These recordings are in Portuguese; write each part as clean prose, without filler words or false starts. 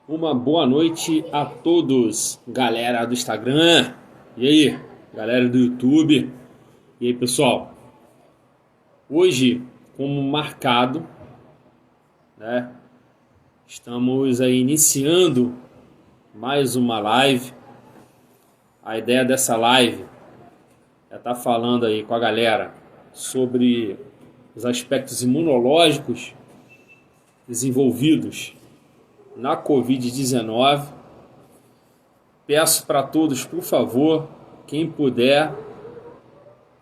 Uma boa noite a todos, galera do Instagram. E aí, galera do YouTube. E aí, pessoal? Hoje, como marcado, né? Estamos aí iniciando mais uma live. A ideia dessa live é estar falando aí com a galera sobre os aspectos imunológicos desenvolvidos na Covid-19. Peço para todos, por favor, quem puder,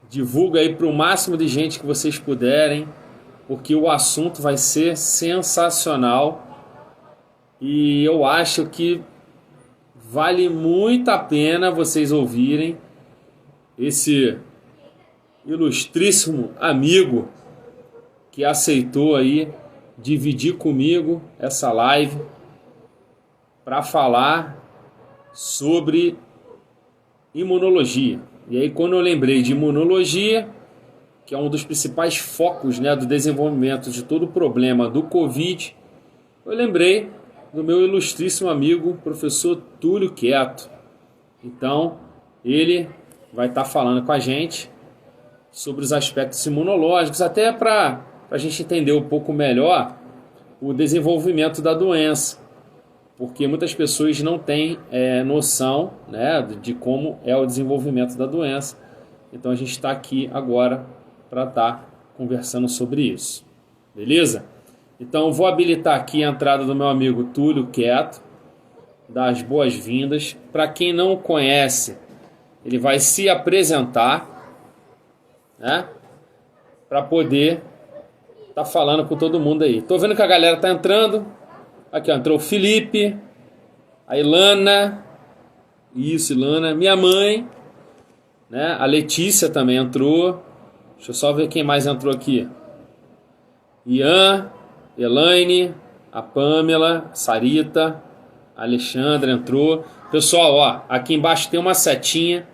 divulga aí para o máximo de gente que vocês puderem, porque o assunto vai ser sensacional e eu acho que vale muito a pena vocês ouvirem esse ilustríssimo amigo que aceitou aí dividir comigo essa live para falar sobre imunologia. E aí, quando eu lembrei de imunologia, que é um dos principais focos, né, do desenvolvimento de todo o problema do Covid, eu lembrei do meu ilustríssimo amigo, professor Túlio Quieto. Então, ele vai estar falando com a gente sobre os aspectos imunológicos, até para a gente entender um pouco melhor o desenvolvimento da doença, porque muitas pessoas não têm noção, né, de como é o desenvolvimento da doença. Então a gente está aqui agora para estar conversando sobre isso. Beleza? Então vou habilitar aqui a entrada do meu amigo Túlio Quieto, dar as boas-vindas. Para quem não o conhece, ele vai se apresentar, né? Para poder estar falando com todo mundo aí. Tô vendo que a galera tá entrando. Aqui ó, entrou o Felipe, a Ilana, isso, Ilana, minha mãe, né? A Letícia também entrou. Deixa eu só ver quem mais entrou aqui. Ian, Elaine, a Pamela, Sarita, a Alexandra entrou. Pessoal, ó, aqui embaixo tem uma setinha,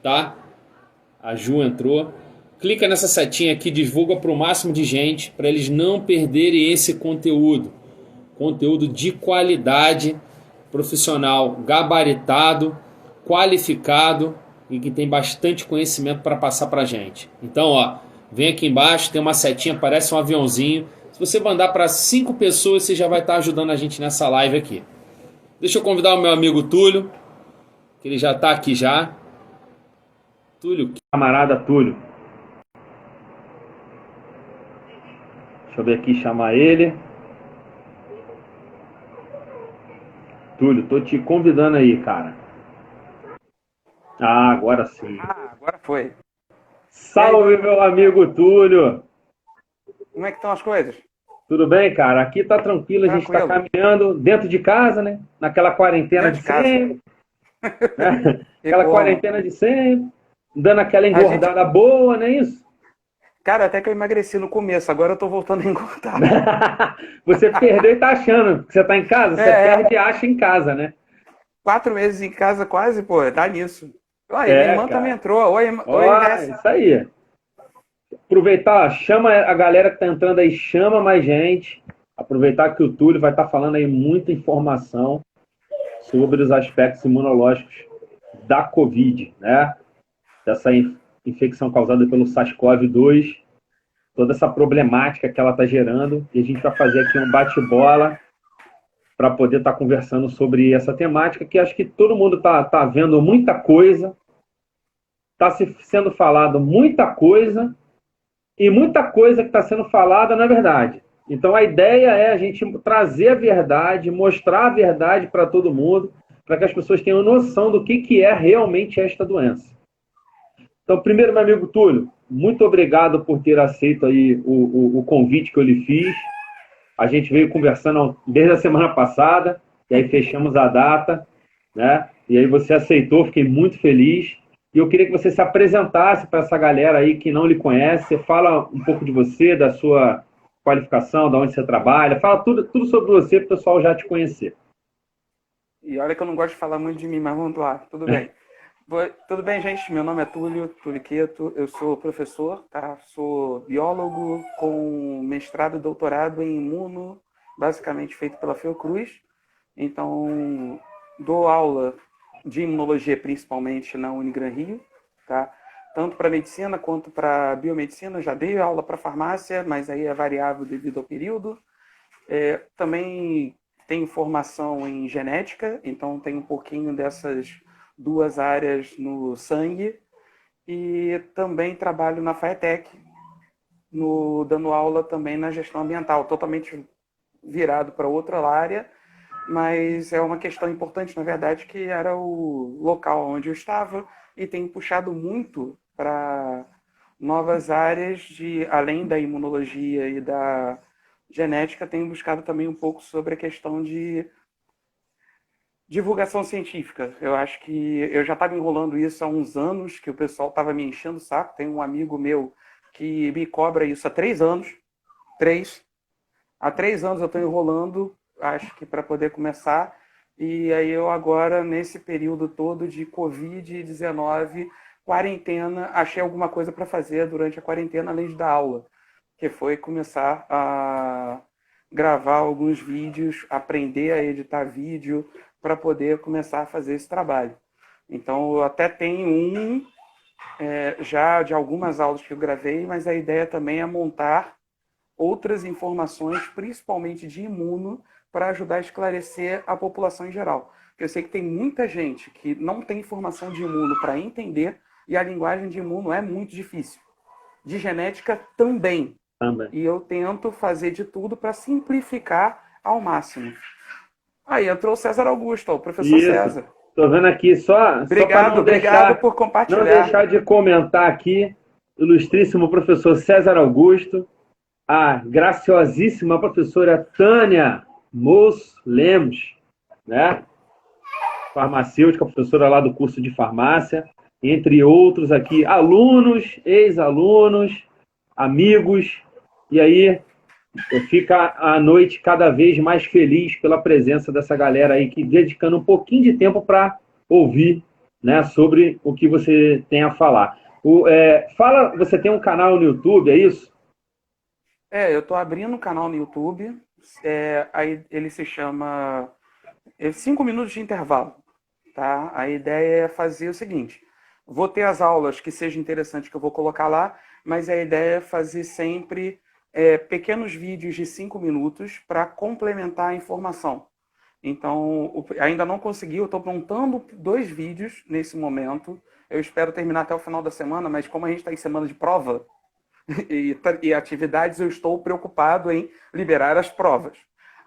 tá? A Ju entrou. Clica nessa setinha aqui, divulga para o máximo de gente, para eles não perderem esse conteúdo. Conteúdo de qualidade, profissional gabaritado, qualificado e que tem bastante conhecimento para passar para a gente. Então, ó, vem aqui embaixo, tem uma setinha, parece um aviãozinho. Se você mandar para 5 pessoas, você já vai estar ajudando a gente nessa live aqui. Deixa eu convidar o meu amigo Túlio, que ele já está aqui já. Túlio, camarada Túlio. Deixa eu ver aqui, chamar ele. Túlio, tô te convidando aí, cara. Ah, agora sim. Agora foi. E aí, Salve, meu amigo Túlio. como é que estão as coisas? Tudo bem, cara? Aqui tá tranquilo, a gente tá Tranquilo? caminhando dentro de casa, né? Naquela quarentena Dentro de de casa? sempre, né? E Aquela como? quarentena de sempre, dando aquela A gente, engordada boa, não é isso? cara, até que eu emagreci no começo, agora eu tô voltando a engordar. Você perdeu e tá achando que você tá em casa, você É, perde e acha em casa, né? 4 meses em casa quase, pô, tá nisso. Olha, minha É, irmã também cara. entrou. Oi, oi, Ó, Jéssica. isso aí. Aproveitar, chama a galera que tá entrando aí, chama mais gente. Aproveitar que o Túlio vai estar falando aí muita informação sobre os aspectos imunológicos da Covid, né? Dessa infecção causada pelo SARS-CoV-2, toda essa problemática que ela está gerando. E a gente vai fazer aqui um bate-bola para poder estar conversando sobre essa temática, que acho que todo mundo está vendo muita coisa, está sendo falado muita coisa, e muita coisa que está sendo falada não é verdade. Então a ideia é a gente trazer a verdade, mostrar a verdade para todo mundo, para que as pessoas tenham noção do que é realmente esta doença. Então, primeiro, meu amigo Túlio, muito obrigado por ter aceito aí o convite que eu lhe fiz. A gente veio conversando desde a semana passada, e aí fechamos a data, né? E aí você aceitou, fiquei muito feliz. E eu queria que você se apresentasse para essa galera aí que não lhe conhece. Você fala um pouco de você, da sua qualificação, de onde você trabalha. Fala tudo sobre você para o pessoal já te conhecer. E olha que eu não gosto de falar muito de mim, mas vamos lá, tudo bem. Tudo bem, gente? Meu nome é Túlio Quieto, eu sou professor, tá? Sou biólogo com mestrado e doutorado em imuno, basicamente feito pela Fiocruz. Então, dou aula de imunologia, principalmente na Unigran Rio, tá? Tanto para medicina quanto para biomedicina. Já dei aula para farmácia, mas aí é variável devido ao período. Também tenho formação em genética, então tenho um pouquinho dessas duas áreas no sangue. E também trabalho na FATEC, dando aula também na gestão ambiental, totalmente virado para outra área, mas é uma questão importante, na verdade, que era o local onde eu estava e tenho puxado muito para novas áreas além da imunologia e da genética, tenho buscado também um pouco sobre a questão de divulgação científica. Eu acho que eu já estava enrolando isso há uns anos, que o pessoal estava me enchendo o saco. Tem um amigo meu que me cobra isso há 3 anos. Há 3 anos eu estou enrolando, acho que para poder começar. E aí eu agora, nesse período todo de Covid-19, quarentena, achei alguma coisa para fazer durante a quarentena, além de dar aula, que foi começar a gravar alguns vídeos, aprender a editar vídeo, para poder começar a fazer esse trabalho. Então, eu até tenho já de algumas aulas que eu gravei, mas a ideia também é montar outras informações, principalmente de imuno, para ajudar a esclarecer a população em geral. Porque eu sei que tem muita gente que não tem informação de imuno para entender, e a linguagem de imuno é muito difícil. De genética também. E eu tento fazer de tudo para simplificar ao máximo. Aí entrou o César Augusto, o professor Isso. César. Estou vendo aqui só Obrigado, obrigado por compartilhar. Não deixar de comentar aqui, ilustríssimo professor César Augusto, a graciosíssima professora Tânia Moço Lemos, né? Farmacêutica, professora lá do curso de farmácia, entre outros aqui, alunos, ex-alunos, amigos, e aí fica a noite cada vez mais feliz pela presença dessa galera aí, que dedicando um pouquinho de tempo para ouvir, né, sobre o que você tem a falar. Você tem um canal no YouTube, é isso? Eu estou abrindo um canal no YouTube, aí ele se chama 5 minutos de intervalo, tá? A ideia é fazer o seguinte, vou ter as aulas que sejam interessantes que eu vou colocar lá, mas a ideia é fazer sempre pequenos vídeos de 5 minutos para complementar a informação. Então, ainda não consegui, eu estou montando 2 vídeos nesse momento. Eu espero terminar até o final da semana, mas como a gente está em semana de prova e atividades, eu estou preocupado em liberar as provas.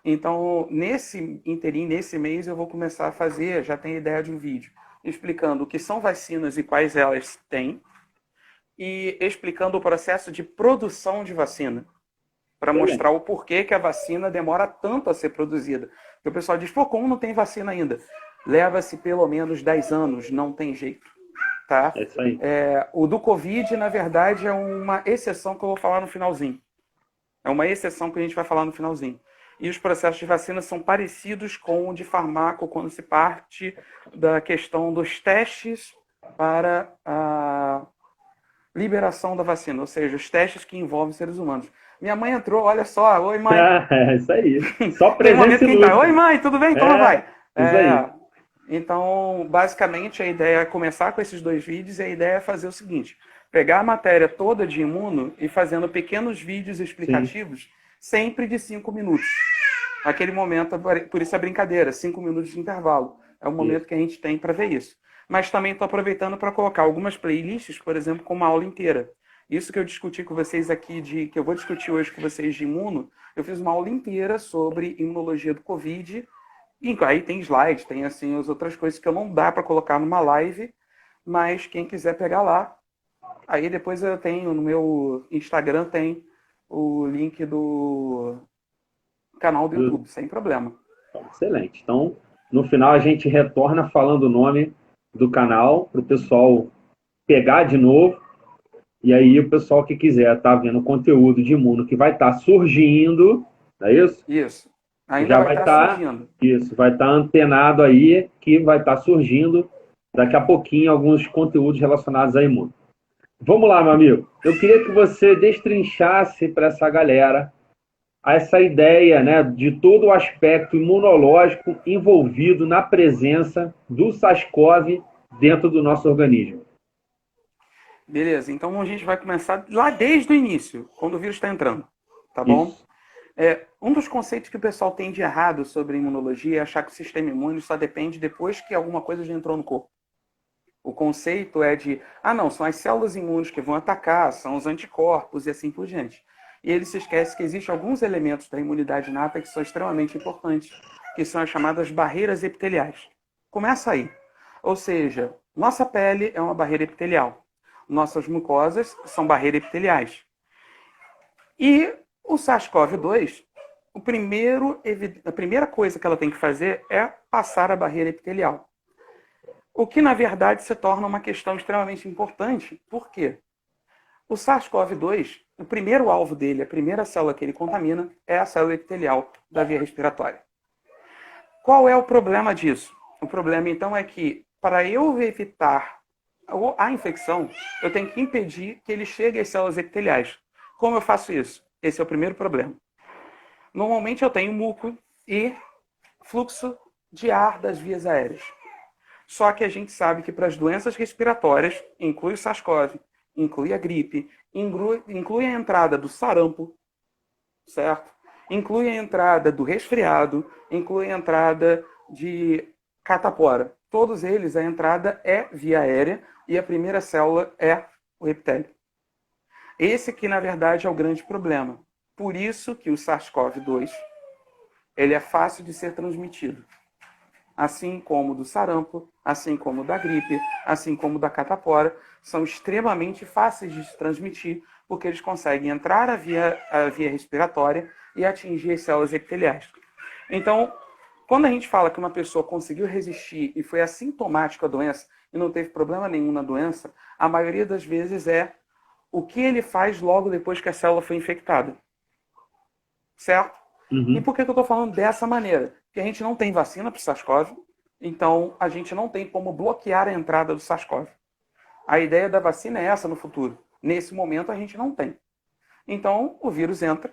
Então, nesse interim, nesse mês, eu vou começar a fazer, já tenho ideia de um vídeo, explicando o que são vacinas e quais elas têm, e explicando o processo de produção de vacina, para mostrar o porquê que a vacina demora tanto a ser produzida. Porque o pessoal diz, pô, como não tem vacina ainda? Leva-se pelo menos 10 anos, não tem jeito. Tá? É isso aí. O do Covid, na verdade, é uma exceção que eu vou falar no finalzinho. É uma exceção que a gente vai falar no finalzinho. E os processos de vacina são parecidos com o de farmaco, quando se parte da questão dos testes para a liberação da vacina, ou seja, os testes que envolvem seres humanos. Minha mãe entrou, olha só. Oi, mãe. É isso aí. Só presença e tá. Oi, mãe, tudo bem? Como vai? Isso aí. Então, basicamente, a ideia é começar com esses 2 vídeos e a ideia é fazer o seguinte, pegar a matéria toda de imuno e fazendo pequenos vídeos explicativos, sempre de 5 minutos. Aquele momento, por isso a brincadeira, 5 minutos de intervalo. É o momento que a gente tem para ver isso. Mas também estou aproveitando para colocar algumas playlists, por exemplo, com uma aula inteira. Isso que eu discuti com vocês aqui, que eu vou discutir hoje com vocês de imuno, eu fiz uma aula inteira sobre imunologia do Covid. E aí tem slide, tem assim as outras coisas que eu não dá para colocar numa live, mas quem quiser pegar lá. Aí depois eu tenho no meu Instagram, tem o link do canal do YouTube, sem problema. Excelente. Então, no final a gente retorna falando o nome do canal para o pessoal pegar de novo. E aí o pessoal que quiser estar vendo conteúdo de imuno que vai estar surgindo, não é isso? Isso. Ainda já vai estar surgindo. Isso, vai estar antenado aí, que vai estar surgindo daqui a pouquinho alguns conteúdos relacionados a imuno. Vamos lá, meu amigo. Eu queria que você destrinchasse para essa galera a essa ideia, né, de todo o aspecto imunológico envolvido na presença do SARS-CoV dentro do nosso organismo. Beleza, então a gente vai começar lá desde o início, quando o vírus está entrando, tá bom? Isso. Um dos conceitos que o pessoal tem de errado sobre imunologia é achar que o sistema imune só depende depois que alguma coisa já entrou no corpo. O conceito é de, não, são as células imunes que vão atacar, são os anticorpos e assim por diante. E ele se esquece que existem alguns elementos da imunidade inata que são extremamente importantes, que são as chamadas barreiras epiteliais. Começa aí. Ou seja, nossa pele é uma barreira epitelial. Nossas mucosas são barreiras epiteliais. E o SARS-CoV-2, a primeira coisa que ela tem que fazer é passar a barreira epitelial. O que, na verdade, se torna uma questão extremamente importante. Por quê? O SARS-CoV-2, o primeiro alvo dele, a primeira célula que ele contamina, é a célula epitelial da via respiratória. Qual é o problema disso? O problema, então, é que, para eu evitar a infecção, eu tenho que impedir que ele chegue às células epiteliais. Como eu faço isso? Esse é o primeiro problema. Normalmente eu tenho muco e fluxo de ar das vias aéreas. Só que a gente sabe que para as doenças respiratórias, inclui o SARS-CoV, inclui a gripe, inclui a entrada do sarampo, certo? Inclui a entrada do resfriado, inclui a entrada de catapora. Todos eles, a entrada é via aérea e a primeira célula é o epitélio. Esse que, na verdade, é o grande problema. Por isso que o SARS-CoV-2 ele é fácil de ser transmitido. Assim como o do sarampo, assim como o da gripe, assim como o da catapora, são extremamente fáceis de se transmitir, porque eles conseguem entrar a via respiratória e atingir as células epiteliais. Então, quando a gente fala que uma pessoa conseguiu resistir e foi assintomático à doença e não teve problema nenhum na doença, a maioria das vezes é o que ele faz logo depois que a célula foi infectada. Certo? E Uhum. por que eu estou falando dessa maneira? Porque a gente não tem vacina para o SARS-CoV, então a gente não tem como bloquear a entrada do SARS-CoV. A ideia da vacina é essa no futuro. Nesse momento a gente não tem. Então o vírus entra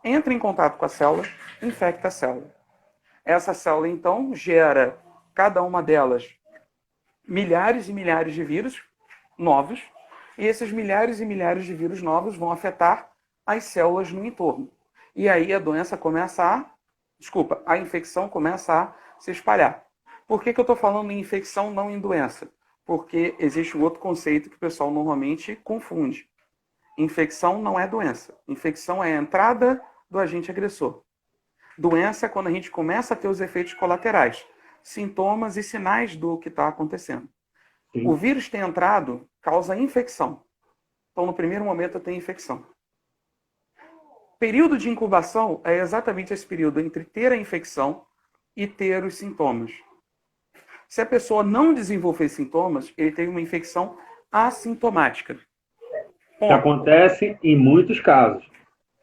em contato com a célula, infecta a célula. Essa célula então gera, cada uma delas, milhares e milhares de vírus novos, e esses milhares e milhares de vírus novos vão afetar as células no entorno. E aí a doença a infecção começa a se espalhar. Por que eu estou falando em infecção, não em doença? Porque existe um outro conceito que o pessoal normalmente confunde. Infecção não é doença. Infecção é a entrada do agente agressor. Doença é quando a gente começa a ter os efeitos colaterais, sintomas e sinais do que está acontecendo. O Sim. vírus ter entrado causa infecção. Então, no primeiro momento, eu tenho infecção. Período de incubação é exatamente esse período entre ter a infecção e ter os sintomas. Se a pessoa não desenvolver sintomas, ele tem uma infecção assintomática. Que Ponto. acontece em muitos casos.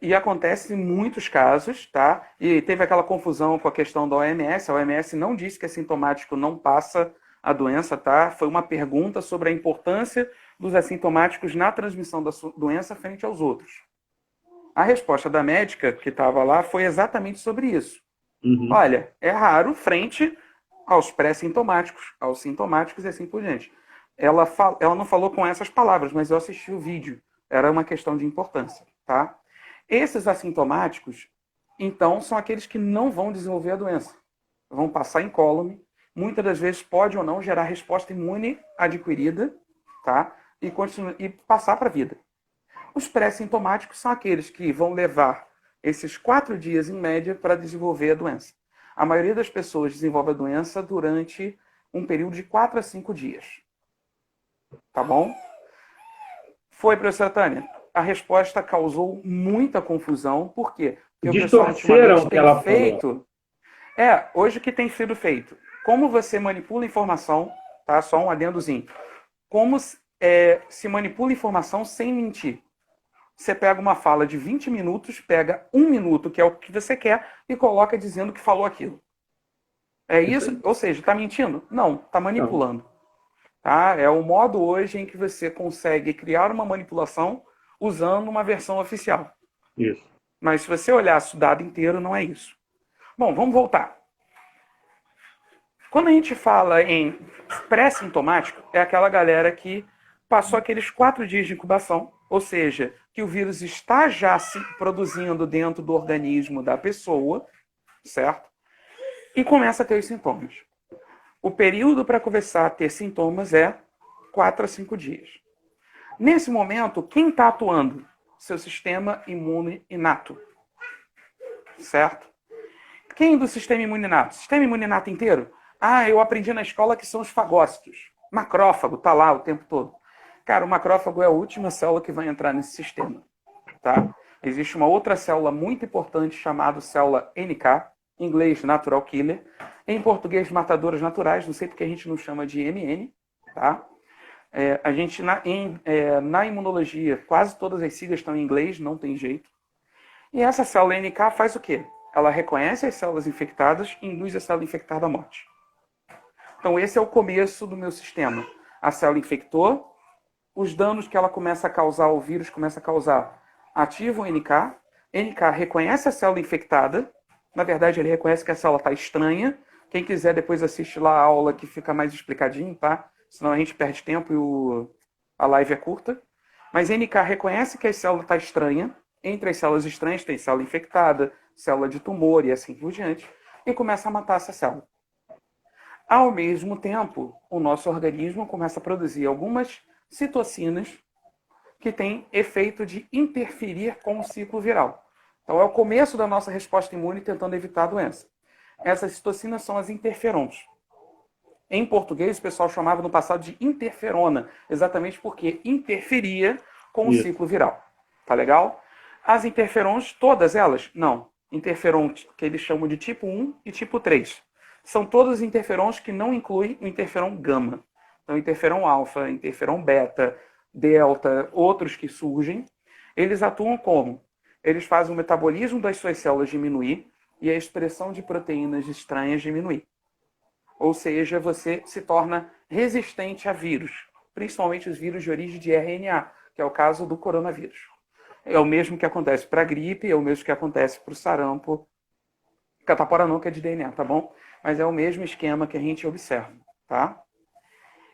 E acontece em muitos casos, tá? E teve aquela confusão com a questão da OMS. A OMS não disse que assintomático não passa a doença, tá? Foi uma pergunta sobre a importância dos assintomáticos na transmissão da doença frente aos outros. A resposta da médica que estava lá foi exatamente sobre isso. Uhum. Olha, é raro frente aos pré-sintomáticos, aos sintomáticos e assim por diante. Ela não falou com essas palavras, mas eu assisti o vídeo. Era uma questão de importância, tá? Esses assintomáticos, então, são aqueles que não vão desenvolver a doença. Vão passar incólume, muitas das vezes pode ou não gerar resposta imune adquirida, tá? E passar para a vida. Os pré-sintomáticos são aqueles que vão levar esses 4 dias, em média, para desenvolver a doença. A maioria das pessoas desenvolve a doença durante um período de 4 a 5 dias. Tá bom? Foi, professora Tânia. A resposta causou muita confusão. Por quê? Porque o pessoal Distorceram ultimamente o que tem ela falou. feito... hoje o que tem sido feito? Como você manipula informação, tá? Só um adendozinho. Como se manipula informação sem mentir? Você pega uma fala de 20 minutos, pega 1 minuto, que é o que você quer, e coloca dizendo que falou aquilo. É isso? Ou seja, está mentindo? Não, está manipulando. Tá? É o modo hoje em que você consegue criar uma manipulação usando uma versão oficial. Isso. Mas se você olhar o dado inteiro, não é isso. Bom, vamos voltar. Quando a gente fala em pré-sintomático, é aquela galera que passou aqueles 4 dias de incubação, ou seja, que o vírus está já se produzindo dentro do organismo da pessoa, certo? E começa a ter os sintomas. O período para começar a ter sintomas é 4 a 5 dias. Nesse momento, quem está atuando? Seu sistema imune inato, certo? Quem do sistema imune inato? Sistema imune inato inteiro? Ah, eu aprendi na escola que são os fagócitos. Macrófago tá lá o tempo todo. Cara, o macrófago é a última célula que vai entrar nesse sistema, tá? Existe uma outra célula muito importante chamada célula NK, em inglês Natural Killer, em português matadoras naturais, não sei porque a gente não chama de MN, tá? A gente, na imunologia, quase todas as siglas estão em inglês, não tem jeito. E essa célula NK faz o quê? Ela reconhece as células infectadas e induz a célula infectada à morte. Então, esse é o começo do meu sistema. A célula infectou, os danos que ela começa a causar, o vírus começa a causar, ativa o NK. NK reconhece a célula infectada. Na verdade, ele reconhece que a célula está estranha. Quem quiser, depois assiste lá a aula que fica mais explicadinho, tá? Senão a gente perde tempo e a live é curta. Mas NK reconhece que a célula está estranha. Entre as células estranhas tem célula infectada, célula de tumor e assim por diante. E começa a matar essa célula. Ao mesmo tempo, o nosso organismo começa a produzir algumas citocinas que têm efeito de interferir com o ciclo viral. Então, é o começo da nossa resposta imune tentando evitar a doença. Essas citocinas são as interferons. Em português, o pessoal chamava no passado de interferona, exatamente porque interferia com o ciclo viral. Tá legal? As interferons, todas elas? Não. Interferon que eles chamam de tipo 1 e tipo 3. São todos interferons que não incluem o interferon gama. Então, interferon alfa, interferon beta, delta, outros que surgem, eles atuam como? Eles fazem o metabolismo das suas células diminuir e a expressão de proteínas estranhas diminuir. Ou seja, você se torna resistente a vírus, principalmente os vírus de origem de RNA, que é o caso do coronavírus. É o mesmo que acontece para a gripe, é o mesmo que acontece para o sarampo. Catapora não, que é de DNA, tá bom? Mas é o mesmo esquema que a gente observa, tá?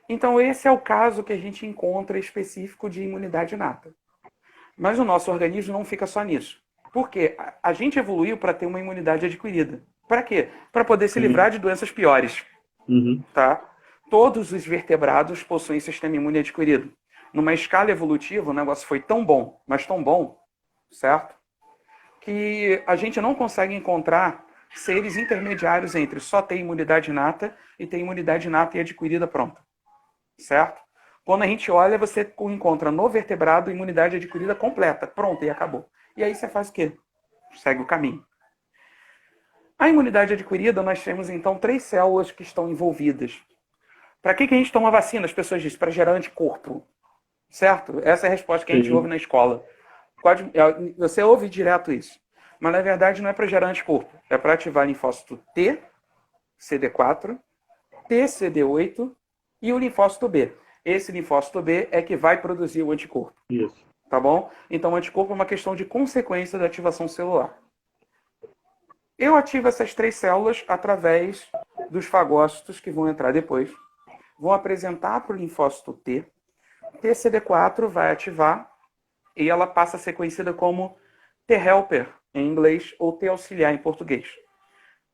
Então, esse é o caso que a gente encontra específico de imunidade inata. Mas o nosso organismo não fica só nisso. Por quê? A gente evoluiu para ter uma imunidade adquirida. Para quê? Para poder se livrar de doenças piores. Tá? Todos os vertebrados possuem sistema imune adquirido. Numa escala evolutiva, o negócio foi tão bom, mas tão bom, certo? Que a gente não consegue encontrar seres intermediários entre só ter imunidade inata e ter imunidade inata e adquirida pronta. Certo? Quando a gente olha, você encontra no vertebrado imunidade adquirida completa, pronta, e acabou. E aí você faz o quê? Segue o caminho. A imunidade adquirida, nós temos então 3 células que estão envolvidas. Para que a gente toma vacina? As pessoas dizem, para gerar anticorpo. Certo? Essa é a resposta que a gente ouve na escola. Você ouve direto isso. Mas na verdade não é para gerar anticorpo. É para ativar linfócito T, CD4, TCD8 e o linfócito B. Esse linfócito B é que vai produzir o anticorpo. Isso. Tá bom? Então o anticorpo é uma questão de consequência da ativação celular. Eu ativo essas 3 células através dos fagócitos que vão entrar depois. Vão apresentar para o linfócito T. TCD4 vai ativar e ela passa a ser conhecida como T-helper em inglês ou T-auxiliar em português.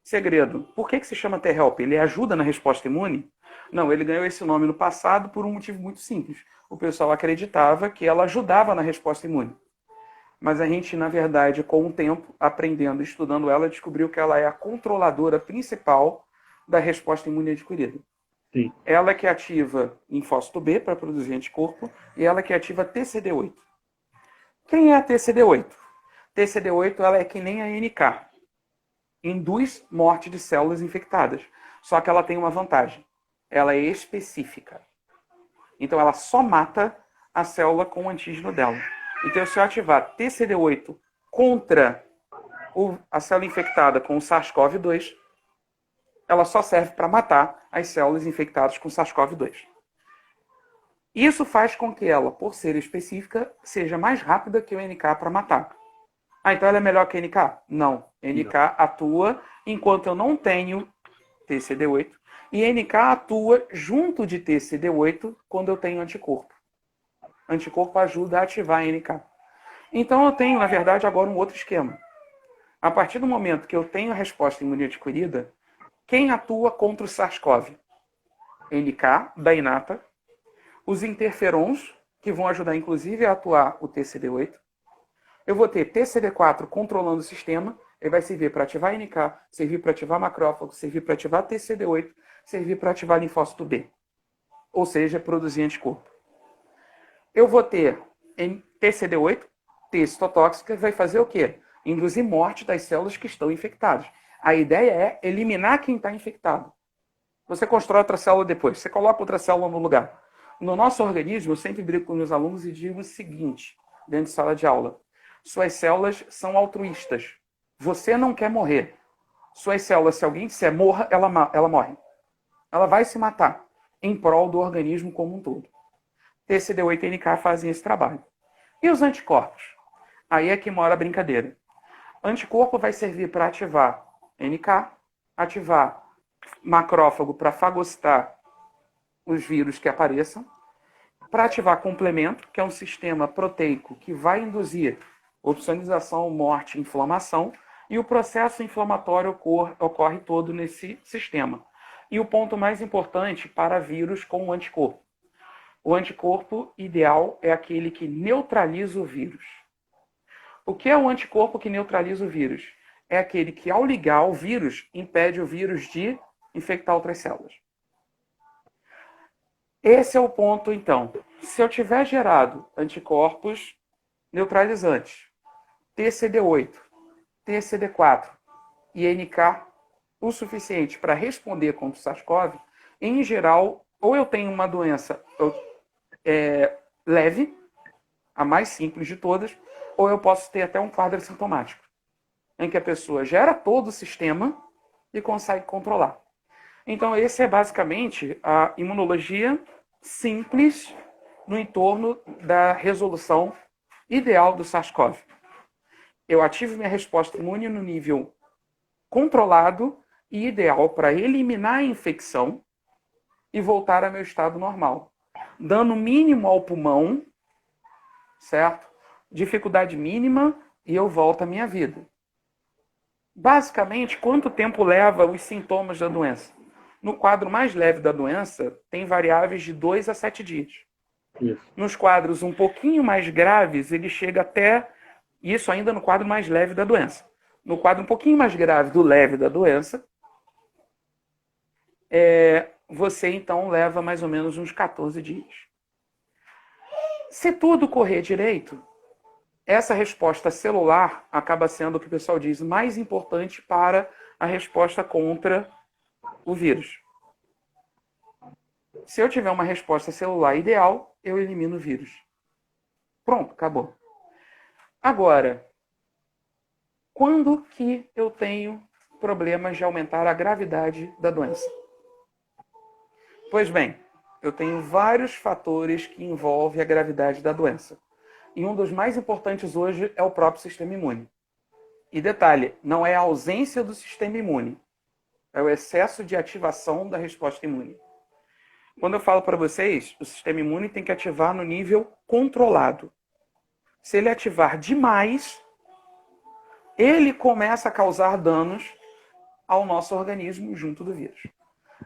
Segredo. Por que se chama T-helper? Ele ajuda na resposta imune? Não, ele ganhou esse nome no passado por um motivo muito simples. O pessoal acreditava que ela ajudava na resposta imune. Mas a gente, na verdade, com o tempo, aprendendo, estudando ela, descobriu que ela é a controladora principal da resposta imune adquirida. Sim. Ela que ativa linfócito B para produzir anticorpo e ela que ativa TCD8. Quem é a TCD8? TCD8 ela é que nem a NK. Induz morte de células infectadas. Só que ela tem uma vantagem. Ela é específica. Então ela só mata a célula com o antígeno dela. Então se eu ativar TCD8 contra a célula infectada com o SARS-CoV-2, ela só serve para matar as células infectadas com SARS-CoV-2. Isso faz com que ela, por ser específica, seja mais rápida que o NK para matar. Ah, então ela é melhor que NK? Não. NK Não. atua enquanto eu não tenho TCD8. E NK atua junto de TCD8 quando eu tenho anticorpo. Anticorpo ajuda a ativar a NK. Então eu tenho, na verdade, agora um outro esquema. A partir do momento que eu tenho a resposta imune adquirida, quem atua contra o SARS-CoV? NK, da inata, os interferons, que vão ajudar inclusive a atuar o TCD8. Eu vou ter TCD4 controlando o sistema, ele vai servir para ativar NK, servir para ativar macrófago, servir para ativar TCD8, servir para ativar linfócito B. Ou seja, produzir anticorpo. Eu vou ter TCD8, T citotóxica, vai fazer o quê? Induzir morte das células que estão infectadas. A ideia é eliminar quem está infectado. Você constrói outra célula depois, você coloca outra célula no lugar. No nosso organismo, eu sempre brigo com meus alunos e digo o seguinte, dentro de sala de aula. Suas células são altruístas. Você não quer morrer. Suas células, se alguém disser morra, ela morre. Ela vai se matar em prol do organismo como um todo. TCD8 e NK fazem esse trabalho. E os anticorpos? Aí é que mora a brincadeira. Anticorpo vai servir para ativar NK, ativar macrófago para fagocitar os vírus que apareçam, para ativar complemento, que é um sistema proteico que vai induzir opsonização, morte, inflamação, e o processo inflamatório ocorre todo nesse sistema. E o ponto mais importante para vírus com o anticorpo. O anticorpo ideal é aquele que neutraliza o vírus. O que é o anticorpo que neutraliza o vírus? É aquele que, ao ligar o vírus, impede o vírus de infectar outras células. Esse é o ponto, então. Se eu tiver gerado anticorpos neutralizantes, TCD8, TCD4 e NK, o suficiente para responder contra o SARS-CoV, em geral, ou eu tenho uma doença leve, a mais simples de todas, ou eu posso ter até um quadro sintomático, em que a pessoa gera todo o sistema e consegue controlar. Então, esse é basicamente a imunologia simples no entorno da resolução ideal do SARS-CoV. Eu ativo minha resposta imune no nível controlado e ideal para eliminar a infecção e voltar ao meu estado normal. Dano mínimo ao pulmão, certo? Dificuldade mínima e eu volto à minha vida. Basicamente, quanto tempo leva os sintomas da doença? No quadro mais leve da doença, tem variáveis de 2 a 7 dias. Isso. Nos quadros um pouquinho mais graves, ele chega até... Isso ainda no quadro mais leve da doença. No quadro um pouquinho mais grave do leve da doença, você então leva mais ou menos uns 14 dias. Se tudo correr direito, essa resposta celular acaba sendo o que o pessoal diz mais importante para a resposta contra o vírus. Se eu tiver uma resposta celular ideal, eu elimino o vírus. Pronto, acabou. Agora, quando que eu tenho problemas de aumentar a gravidade da doença? Pois bem, eu tenho vários fatores que envolvem a gravidade da doença. E um dos mais importantes hoje é o próprio sistema imune. E detalhe, não é a ausência do sistema imune, é o excesso de ativação da resposta imune. Quando eu falo para vocês, o sistema imune tem que ativar no nível controlado. Se ele ativar demais, ele começa a causar danos ao nosso organismo junto do vírus.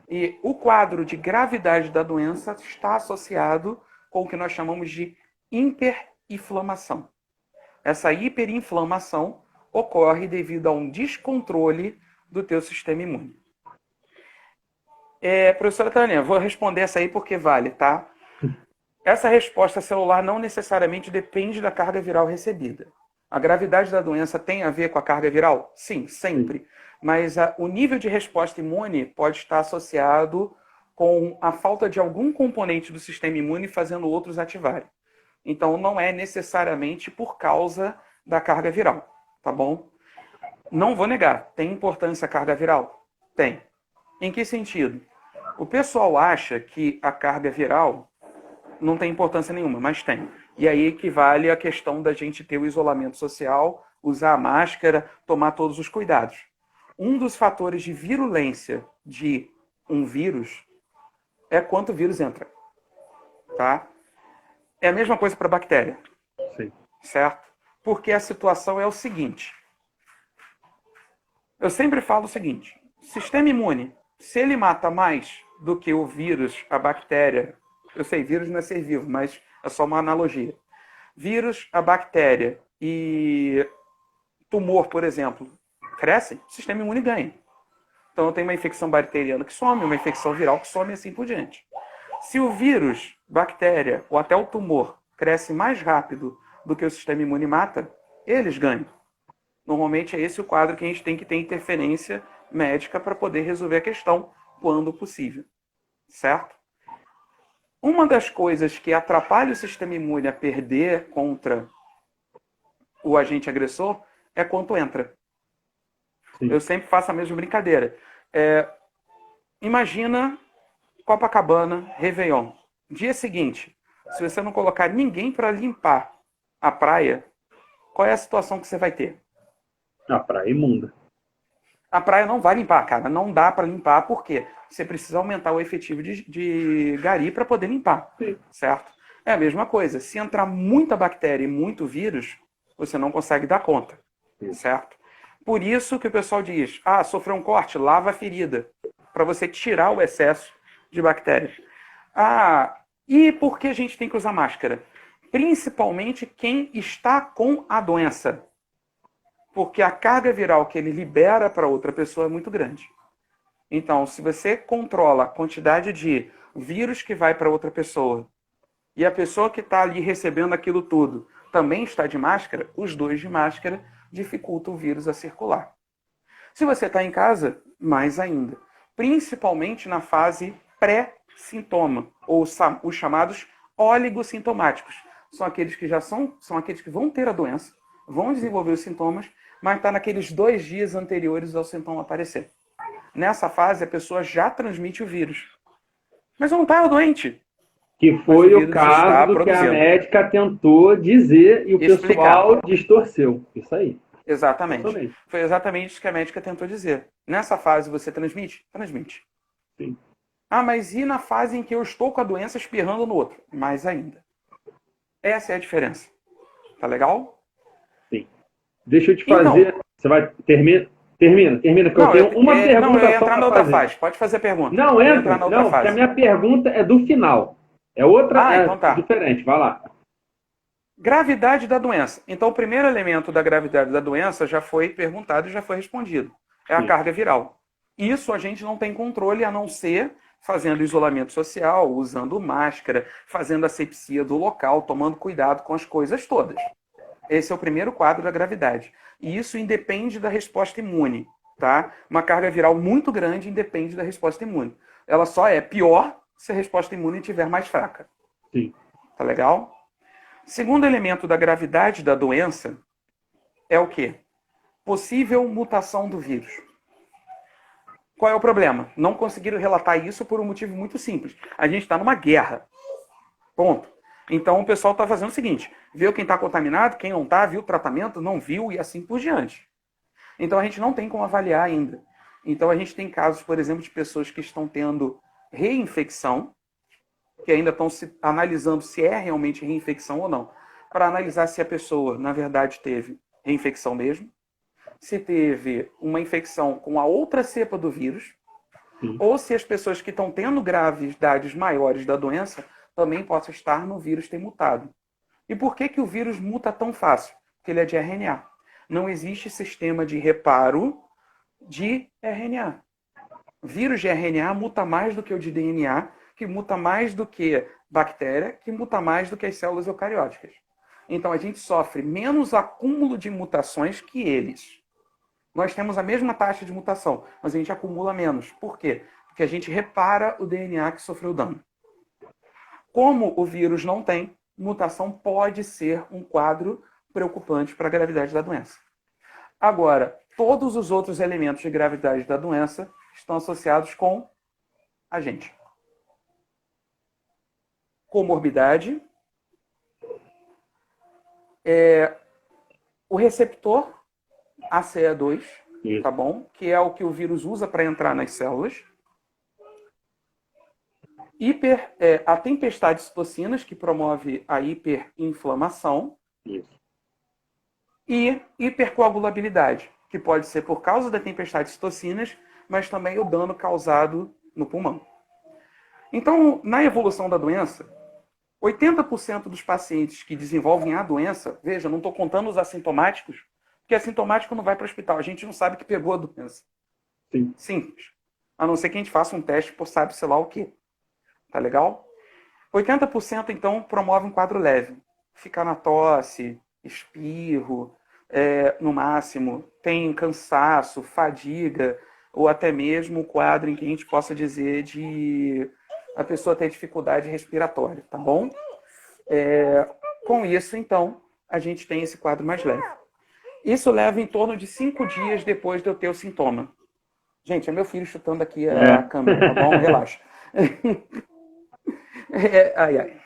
E o quadro de gravidade da doença está associado com o que nós chamamos de hiperinflamação. Essa hiperinflamação ocorre devido a um descontrole do teu sistema imune. Professora Tânia, vou responder essa aí porque vale, tá? Essa resposta celular não necessariamente depende da carga viral recebida. A gravidade da doença tem a ver com a carga viral? Sim, sempre. Mas o nível de resposta imune pode estar associado com a falta de algum componente do sistema imune fazendo outros ativarem. Então, não é necessariamente por causa da carga viral, tá bom? Não vou negar, tem importância a carga viral? Tem. Em que sentido? O pessoal acha que a carga viral não tem importância nenhuma, mas tem. E aí equivale à questão da gente ter o isolamento social usar a máscara, tomar todos os cuidados. Um dos fatores de virulência de um vírus é quanto o vírus entra, tá? É a mesma coisa para a bactéria, Sim. certo? Porque a situação é o seguinte. Eu sempre falo o seguinte, sistema imune, se ele mata mais do que o vírus, a bactéria, eu sei, vírus não é ser vivo, mas é só uma analogia. Vírus, a bactéria e tumor, por exemplo, crescem, o sistema imune ganha. Então eu tenho uma infecção bacteriana que some, uma infecção viral que some e assim por diante. Se o vírus, bactéria ou até o tumor cresce mais rápido do que o sistema imune mata, eles ganham. Normalmente é esse o quadro que a gente tem que ter interferência médica para poder resolver a questão quando possível. Certo? Uma das coisas que atrapalha o sistema imune a perder contra o agente agressor é quanto entra. Sim. Eu sempre faço a mesma brincadeira. Imagina Copacabana, Réveillon. Dia seguinte, se você não colocar ninguém para limpar a praia, qual é a situação que você vai ter? A praia imunda. A praia não vai limpar, cara. Não dá para limpar, porque você precisa aumentar o efetivo de gari para poder limpar. Sim. Certo? É a mesma coisa. Se entrar muita bactéria e muito vírus, você não consegue dar conta. Sim. Certo? Por isso que o pessoal diz, sofreu um corte, lava a ferida, para você tirar o excesso de bactérias. E por que a gente tem que usar máscara? Principalmente quem está com a doença. Porque a carga viral que ele libera para outra pessoa é muito grande. Então, se você controla a quantidade de vírus que vai para outra pessoa e a pessoa que está ali recebendo aquilo tudo também está de máscara, os dois de máscara dificultam o vírus a circular. Se você está em casa, mais ainda. Principalmente na fase pré-sintoma, ou os chamados oligossintomáticos. São aqueles que são aqueles que vão ter a doença, vão desenvolver os sintomas, mas está naqueles 2 dias anteriores ao sintoma aparecer. Nessa fase, a pessoa já transmite o vírus. Mas não está doente. Que foi o caso que a médica tentou dizer e o pessoal distorceu. Isso aí. Exatamente. Foi exatamente isso que a médica tentou dizer. Nessa fase você transmite? Transmite. Sim. Mas e na fase em que eu estou com a doença espirrando no outro? Mais ainda. Essa é a diferença. Tá legal? Sim. Deixa eu te fazer... Então, você vai... Termina, que eu tenho uma pergunta não, eu ia só entrar na outra fase. Pode fazer a pergunta. Não, entra. Não, porque a minha pergunta é do final. É outra, então tá. Diferente. Vai lá. Gravidade da doença. Então, o primeiro elemento da gravidade da doença já foi perguntado e já foi respondido. É a carga viral. Isso a gente não tem controle a não ser fazendo isolamento social, usando máscara, fazendo asepsia do local, tomando cuidado com as coisas todas. Esse é o primeiro quadro da gravidade. E isso independe da resposta imune. Tá? Uma carga viral muito grande independe da resposta imune. Ela só é pior se a resposta imune estiver mais fraca. Sim. Tá legal? Segundo elemento da gravidade da doença é o quê? Possível mutação do vírus. Qual é o problema? Não conseguiram relatar isso por um motivo muito simples. A gente está numa guerra. Ponto. Então o pessoal está fazendo o seguinte: viu quem está contaminado, quem não está, viu o tratamento, não viu e assim por diante. Então a gente não tem como avaliar ainda. Então a gente tem casos, por exemplo, de pessoas que estão tendo reinfecção, que ainda estão analisando se é realmente reinfecção ou não, para analisar se a pessoa, na verdade, teve reinfecção mesmo, se teve uma infecção com a outra cepa do vírus, ou se as pessoas que estão tendo gravidades maiores da doença também possam estar no vírus ter mutado. E por que o vírus muta tão fácil? Porque ele é de RNA. Não existe sistema de reparo de RNA. Vírus de RNA muta mais do que o de DNA, que muta mais do que bactéria, que muta mais do que as células eucarióticas. Então a gente sofre menos acúmulo de mutações que eles. Nós temos a mesma taxa de mutação, mas a gente acumula menos. Por quê? Porque a gente repara o DNA que sofreu dano. Como o vírus não tem, mutação pode ser um quadro preocupante para a gravidade da doença. Agora, todos os outros elementos de gravidade da doença estão associados com a gente. Comorbidade, o receptor ACE2, Isso. tá bom? Que é o que o vírus usa para entrar nas células. A tempestade de citocinas, que promove a hiperinflamação. Isso. E hipercoagulabilidade, que pode ser por causa da tempestade de citocinas, mas também o dano causado no pulmão. Então, na evolução da doença, 80% dos pacientes que desenvolvem a doença, veja, não estou contando os assintomáticos, porque assintomático não vai para o hospital, a gente não sabe que pegou a doença. Sim. Simples. A não ser que a gente faça um teste por sabe sei lá o quê. Tá legal? 80% então promove um quadro leve. Fica na tosse, espirro, no máximo, tem cansaço, fadiga, ou até mesmo o quadro em que a gente possa dizer de a pessoa ter dificuldade respiratória, tá bom? Com isso, então, a gente tem esse quadro mais leve. Isso leva em torno de 5 dias depois de eu ter o sintoma. Gente, é meu filho chutando aqui a câmera, tá bom? Relaxa. Ai, ai.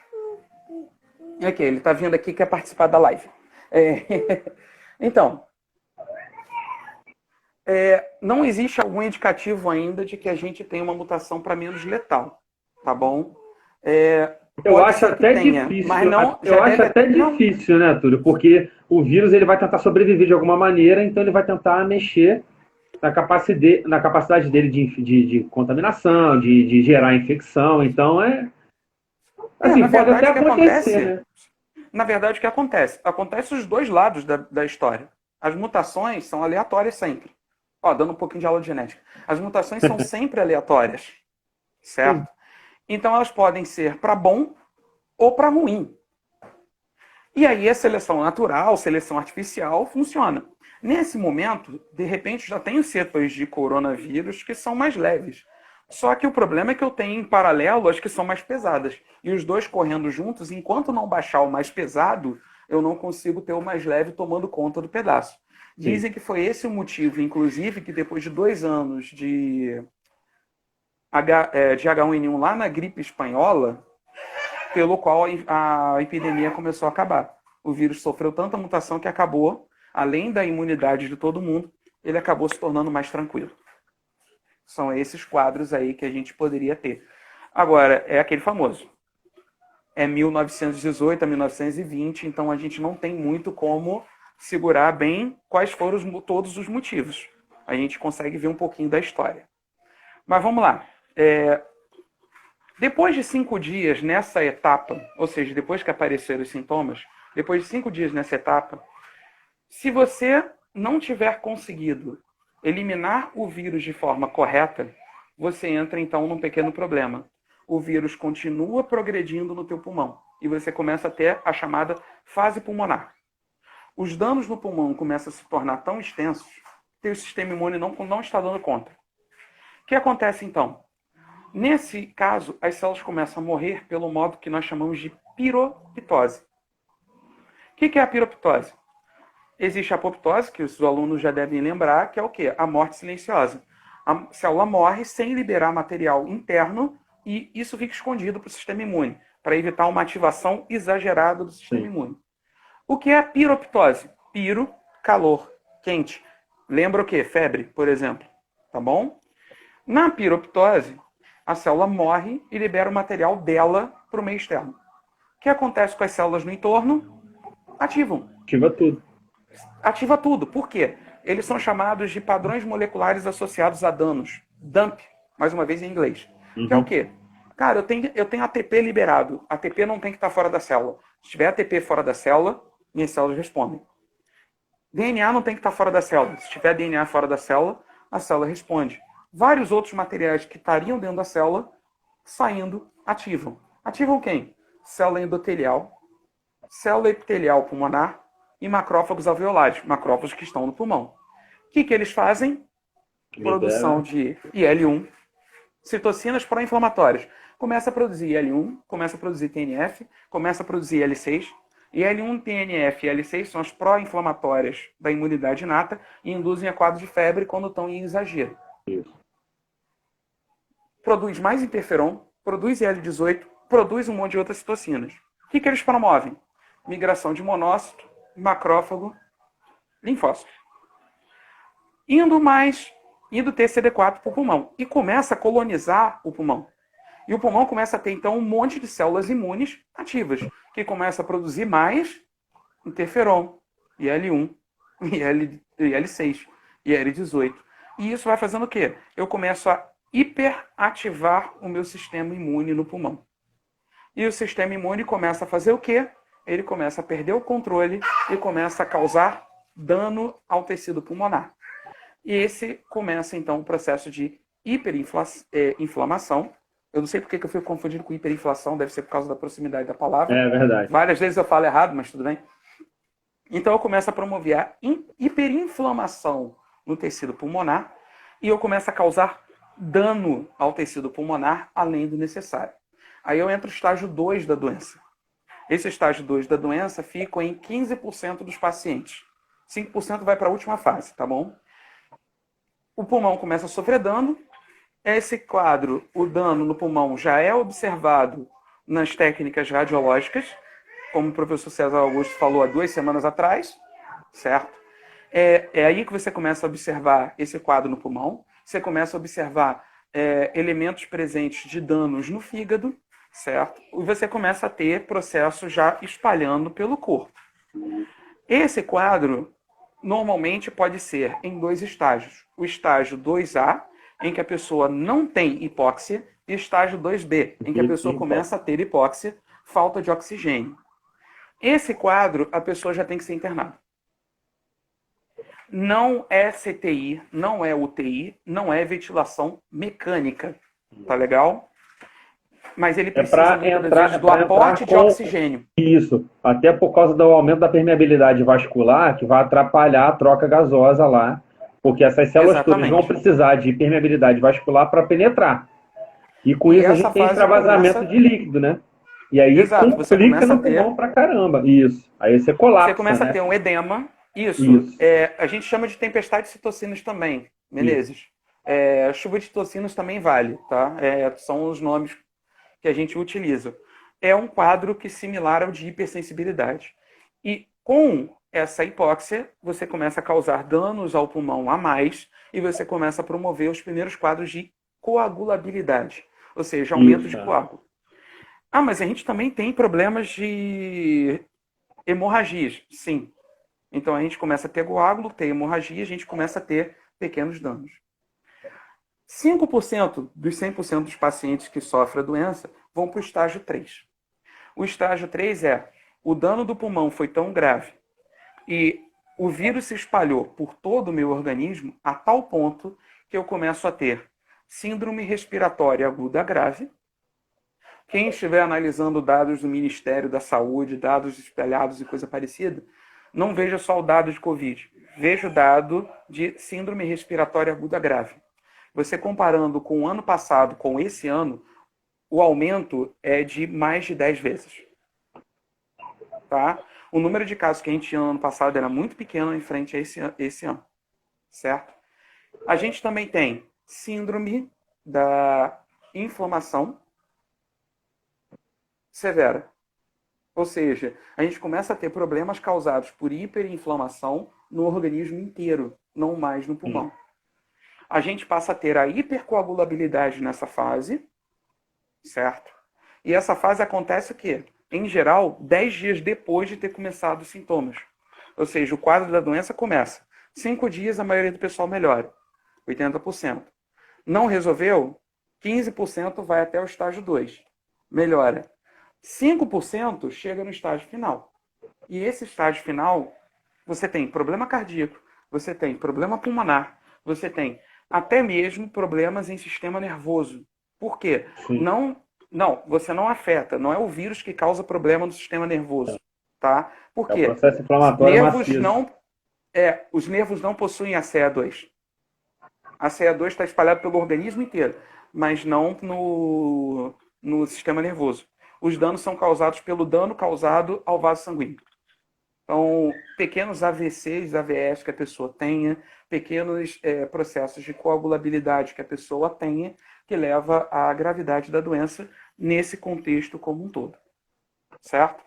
Ok, ele tá vindo aqui, quer participar da live. Então, não existe algum indicativo ainda de que a gente tem uma mutação para menos letal, tá bom? Eu acho até difícil, mas não, eu acho até difícil, né, Túlio? Porque o vírus ele vai tentar sobreviver de alguma maneira, então ele vai tentar mexer na capacidade dele de contaminação, de gerar infecção. Então assim, na pode verdade, até o que acontecer, acontece, né? na verdade, o que acontece? Acontece os dois lados da história. As mutações são aleatórias sempre. Ó, dando um pouquinho de aula de genética. As mutações são sempre aleatórias, certo? Sim. Então elas podem ser para bom ou para ruim. E aí a seleção natural, seleção artificial funciona. Nesse momento, de repente, já tenho cepas de coronavírus que são mais leves. Só que o problema é que eu tenho em paralelo as que são mais pesadas. E os dois correndo juntos, enquanto não baixar o mais pesado, eu não consigo ter o mais leve tomando conta do pedaço. Dizem que foi esse o motivo, inclusive, que depois de 2 anos de H1N1 lá na gripe espanhola, pelo qual a epidemia começou a acabar. O vírus sofreu tanta mutação que acabou, além da imunidade de todo mundo, ele acabou se tornando mais tranquilo. São esses quadros aí que a gente poderia ter. Agora, é aquele famoso. É 1918 a 1920, então a gente não tem muito como segurar bem quais foram todos os motivos. A gente consegue ver um pouquinho da história. Mas vamos lá. Depois de 5 dias nessa etapa, ou seja, depois que apareceram os sintomas, depois de 5 dias nessa etapa, se você não tiver conseguido eliminar o vírus de forma correta, você entra então num pequeno problema. O vírus continua progredindo no teu pulmão e você começa a ter a chamada fase pulmonar. Os danos no pulmão começam a se tornar tão extensos que o sistema imune não está dando conta. O que acontece então? Nesse caso, as células começam a morrer pelo modo que nós chamamos de piroptose. O que é a piroptose? Existe a apoptose, que os alunos já devem lembrar, que é o quê? A morte silenciosa. A célula morre sem liberar material interno e isso fica escondido para o sistema imune, para evitar uma ativação exagerada do sistema imune. O que é a piroptose? Piro, calor, quente. Lembra o quê? Febre, por exemplo. Tá bom? Na piroptose, a célula morre e libera o material dela para o meio externo. O que acontece com as células no entorno? Ativam. Ativa tudo. Ativa tudo. Por quê? Eles são chamados de padrões moleculares associados a danos. DUMP, mais uma vez em inglês. Que é o quê? Cara, eu tenho ATP liberado. ATP não tem que estar fora da célula. Se tiver ATP fora da célula, minhas células respondem. DNA não tem que estar fora da célula. Se tiver DNA fora da célula, a célula responde. Vários outros materiais que estariam dentro da célula, saindo, ativam. Ativam quem? Célula endotelial, célula epitelial pulmonar e macrófagos alveolares, macrófagos que estão no pulmão. O que eles fazem? Produção de IL-1, citocinas pró-inflamatórias. Começa a produzir IL-1, começa a produzir TNF, começa a produzir IL-6. IL-1, TNF e IL-6 são as pró-inflamatórias da imunidade inata e induzem a quadro de febre quando estão em exagero. Isso. Produz mais interferon, produz IL-18, produz um monte de outras citocinas. O que eles promovem? Migração de monócito, macrófago linfócito. Indo ter CD4 para o pulmão. E começa a colonizar o pulmão. E o pulmão começa a ter, então, um monte de células imunes ativas, que começa a produzir mais interferon, IL-1, IL-6, IL-18. E isso vai fazendo o quê? Eu começo a hiperativar o meu sistema imune no pulmão. E o sistema imune começa a fazer o quê? Ele começa a perder o controle e começa a causar dano ao tecido pulmonar. E esse começa, então, o processo de hiperinflamação. Eu não sei porque que eu fico confundindo com hiperinflação, deve ser por causa da proximidade da palavra. É verdade. Várias vezes eu falo errado, mas tudo bem. Então eu começo a promover a hiperinflamação no tecido pulmonar e eu começo a causar dano ao tecido pulmonar além do necessário. Aí eu entro no estágio 2 da doença. Esse estágio 2 da doença fica em 15% dos pacientes. 5% vai para a última fase, tá bom? O pulmão começa a sofrer dano. Esse quadro, o dano no pulmão, já é observado nas técnicas radiológicas, como o professor César Augusto falou há 2 semanas atrás, certo? É aí que você começa a observar esse quadro no pulmão, você começa a observar elementos presentes de danos no fígado, certo? E você começa a ter processos já espalhando pelo corpo. Esse quadro normalmente pode ser em 2 estágios. O estágio 2A, em que a pessoa não tem hipóxia, e estágio 2B, em que a pessoa começa a ter hipóxia, falta de oxigênio. Esse quadro, a pessoa já tem que ser internada. Não é CTI, não é UTI, não é ventilação mecânica. Tá legal? Mas ele precisa muitas vezes do aporte de oxigênio. Isso, até por causa do aumento da permeabilidade vascular, que vai atrapalhar a troca gasosa lá, porque essas células todas vão precisar de permeabilidade vascular para penetrar. E com isso a gente tem extravasamento de líquido, né? E aí complica no pulmão pra caramba. Isso. Aí você colapsa. Você começa a ter um edema. Isso. A gente chama de tempestade de citocinas também, Menezes. Chuva de citocinas também vale, tá? São os nomes que a gente utiliza. É um quadro que é similar ao de hipersensibilidade. E com essa hipóxia, você começa a causar danos ao pulmão a mais e você começa a promover os primeiros quadros de coagulabilidade, ou seja, aumento de coágulo. Mas a gente também tem problemas de hemorragias, sim. Então a gente começa a ter coágulo, ter hemorragia, a gente começa a ter pequenos danos. 5% dos 100% dos pacientes que sofrem a doença vão para o estágio 3. O estágio 3 é o dano do pulmão foi tão grave e o vírus se espalhou por todo o meu organismo a tal ponto que eu começo a ter síndrome respiratória aguda grave. Quem estiver analisando dados do Ministério da Saúde, dados espalhados e coisa parecida, não veja só o dado de Covid, veja o dado de síndrome respiratória aguda grave. Você comparando com o ano passado com esse ano, o aumento é de mais de 10 vezes. Tá? O número de casos que a gente tinha no ano passado era muito pequeno em frente a esse ano. Certo? A gente também tem síndrome da inflamação severa. Ou seja, a gente começa a ter problemas causados por hiperinflamação no organismo inteiro, não mais no pulmão. A gente passa a ter a hipercoagulabilidade nessa fase, certo? E essa fase acontece o quê? Em geral, 10 dias depois de ter começado os sintomas. Ou seja, o quadro da doença começa. 5 dias, a maioria do pessoal melhora. 80%. Não resolveu? 15% vai até o estágio 2. Melhora. 5% chega no estágio final. E esse estágio final, você tem problema cardíaco, você tem problema pulmonar, você tem até mesmo problemas em sistema nervoso. Por quê? Não, você não afeta, não é o vírus que causa problema no sistema nervoso, tá? Por quê? É o processo inflamatório maciço. Os nervos não possuem a CA2. A CA2 está espalhada pelo organismo inteiro, mas não no sistema nervoso. Os danos são causados pelo dano causado ao vaso sanguíneo. Então, pequenos AVCs, AVS que a pessoa tenha, pequenos processos de coagulabilidade que a pessoa tenha, que leva à gravidade da doença nesse contexto como um todo. Certo?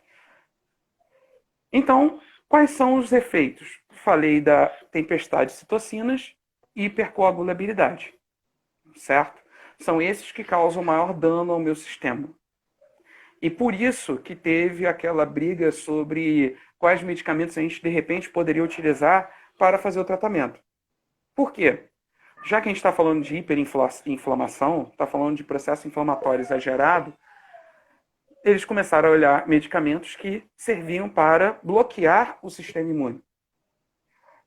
Então, Quais são os efeitos? Falei da tempestade de citocinas e hipercoagulabilidade, certo? São esses que causam maior dano ao meu sistema. E por isso que teve aquela briga sobre quais medicamentos a gente de repente poderia utilizar para fazer o tratamento. Por quê? Já que a gente está falando de hiperinflamação, está falando de processo inflamatório exagerado, eles começaram a olhar medicamentos que serviam para bloquear o sistema imune.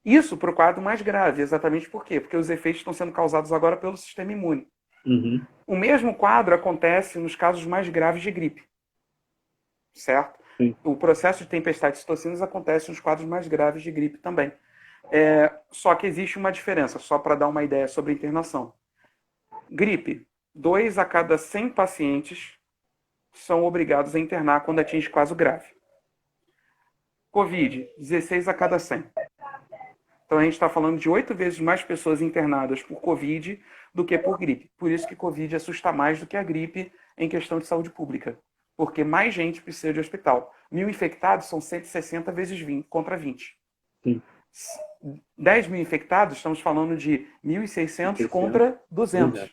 Isso para o quadro mais grave, exatamente por quê? Porque os efeitos estão sendo causados agora pelo sistema imune. Uhum. O mesmo quadro acontece nos casos mais graves de gripe, certo? Sim. O processo de tempestade de citocinas acontece nos quadros mais graves de gripe também. Só que existe uma diferença, só para dar uma ideia sobre a internação. Gripe, 2 a cada 100 pacientes são obrigados a internar quando atinge quadro grave. Covid, 16 a cada 100. Então a gente está falando de 8 vezes mais pessoas internadas por Covid do que por gripe. Por isso que Covid assusta mais do que a gripe em questão de saúde pública. Porque mais gente precisa de hospital. 1.000 infectados são 160 vezes 20, contra 20. Sim. 10 mil infectados, estamos falando de 1.600 contra 200.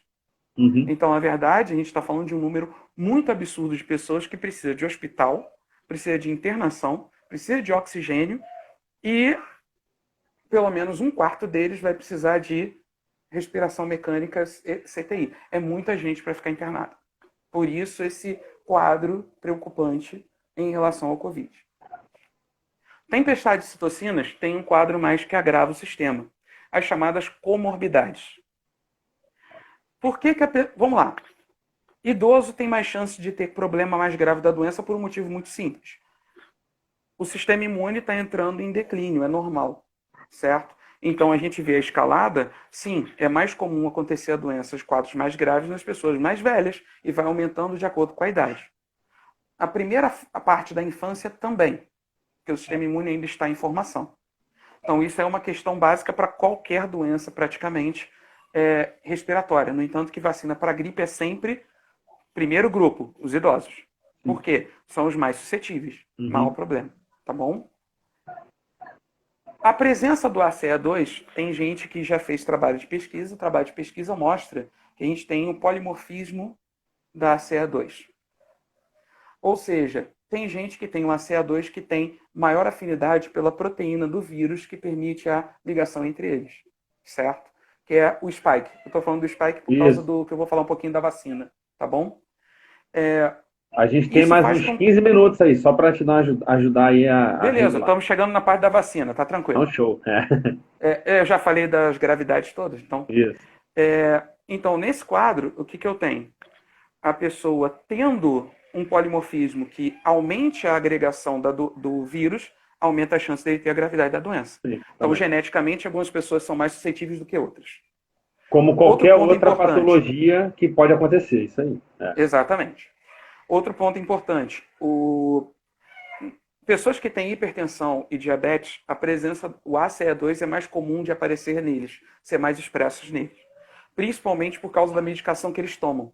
Uhum. Então, na verdade, a gente está falando de um número muito absurdo de pessoas que precisam de hospital, precisa de internação, precisa de oxigênio e pelo menos um quarto deles vai precisar de respiração mecânica e CTI. É muita gente para ficar internada. Por isso, esse quadro preocupante em relação ao Covid. Tempestade de citocinas tem um quadro mais que agrava o sistema. As chamadas comorbidades. Por que Vamos lá. Idoso tem mais chance de ter problema mais grave da doença por um motivo muito simples. O sistema imune está entrando em declínio, é normal, certo? Então a gente vê a escalada, sim, é mais comum acontecer a doença, os quadros mais graves nas pessoas mais velhas e vai aumentando de acordo com a idade. A primeira parte da infância também, porque o sistema imune ainda está em formação. Então isso é uma questão básica para qualquer doença praticamente respiratória. No entanto, que vacina para gripe é sempre primeiro grupo, os idosos. Por quê? São os mais suscetíveis. Uhum. Não há problema, tá bom? A presença do ACE2, tem gente que já fez trabalho de pesquisa. O trabalho de pesquisa mostra que a gente tem o polimorfismo da ACE2. Ou seja, tem gente que tem um ACE2 que tem maior afinidade pela proteína do vírus que permite a ligação entre eles, certo? Que é o spike. Eu estou falando do spike por causa do que eu vou falar um pouquinho da vacina, tá bom? A gente tem mais uns 15 minutos aí, só para te ajudar aí a Beleza, estamos chegando na parte da vacina, tá tranquilo. Então, show. Eu já falei das gravidades todas, então. Isso. Então, nesse quadro, o que eu tenho? A pessoa tendo um polimorfismo que aumente a agregação do vírus, aumenta a chance dele ter a gravidade da doença. Sim, então, geneticamente, algumas pessoas são mais suscetíveis do que outras. Como qualquer outra patologia que pode acontecer, isso aí. Exatamente. Outro ponto importante, pessoas que têm hipertensão e diabetes, o ACE2 é mais comum de aparecer neles, ser mais expressos neles. Principalmente por causa da medicação que eles tomam.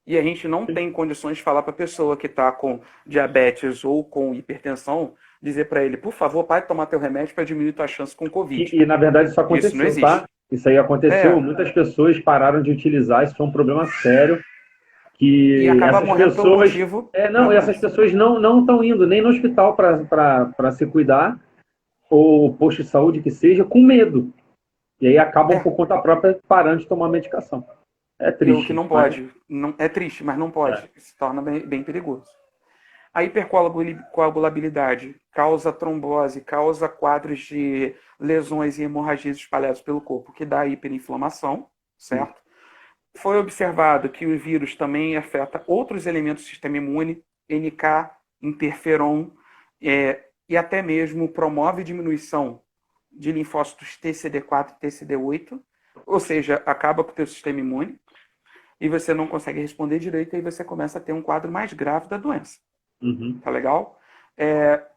E a gente não tem condições de falar para a pessoa que está com diabetes ou com hipertensão, dizer para ele, por favor, pare de tomar teu remédio para diminuir tua chance com Covid. E na verdade isso aconteceu, isso não existe. tá? Isso aí aconteceu, muitas pessoas pararam de utilizar, isso foi um problema sério. E acaba morrendo pelo motivo. Essas pessoas não estão indo nem no hospital para se cuidar, ou posto de saúde que seja, com medo. E aí acabam por conta própria parando de tomar medicação. É triste. O que não pode. Não, é triste, mas não pode. Se torna bem perigoso. A hipercoagulabilidade causa trombose, causa quadros de lesões e hemorragias espalhados pelo corpo, que dá hiperinflamação, certo? Foi observado que o vírus também afeta outros elementos do sistema imune, NK, interferon, e até mesmo promove diminuição de linfócitos TCD4 e TCD8, ou seja, acaba com o teu sistema imune, e você não consegue responder direito, e aí você começa a ter um quadro mais grave da doença. Uhum. Tá legal?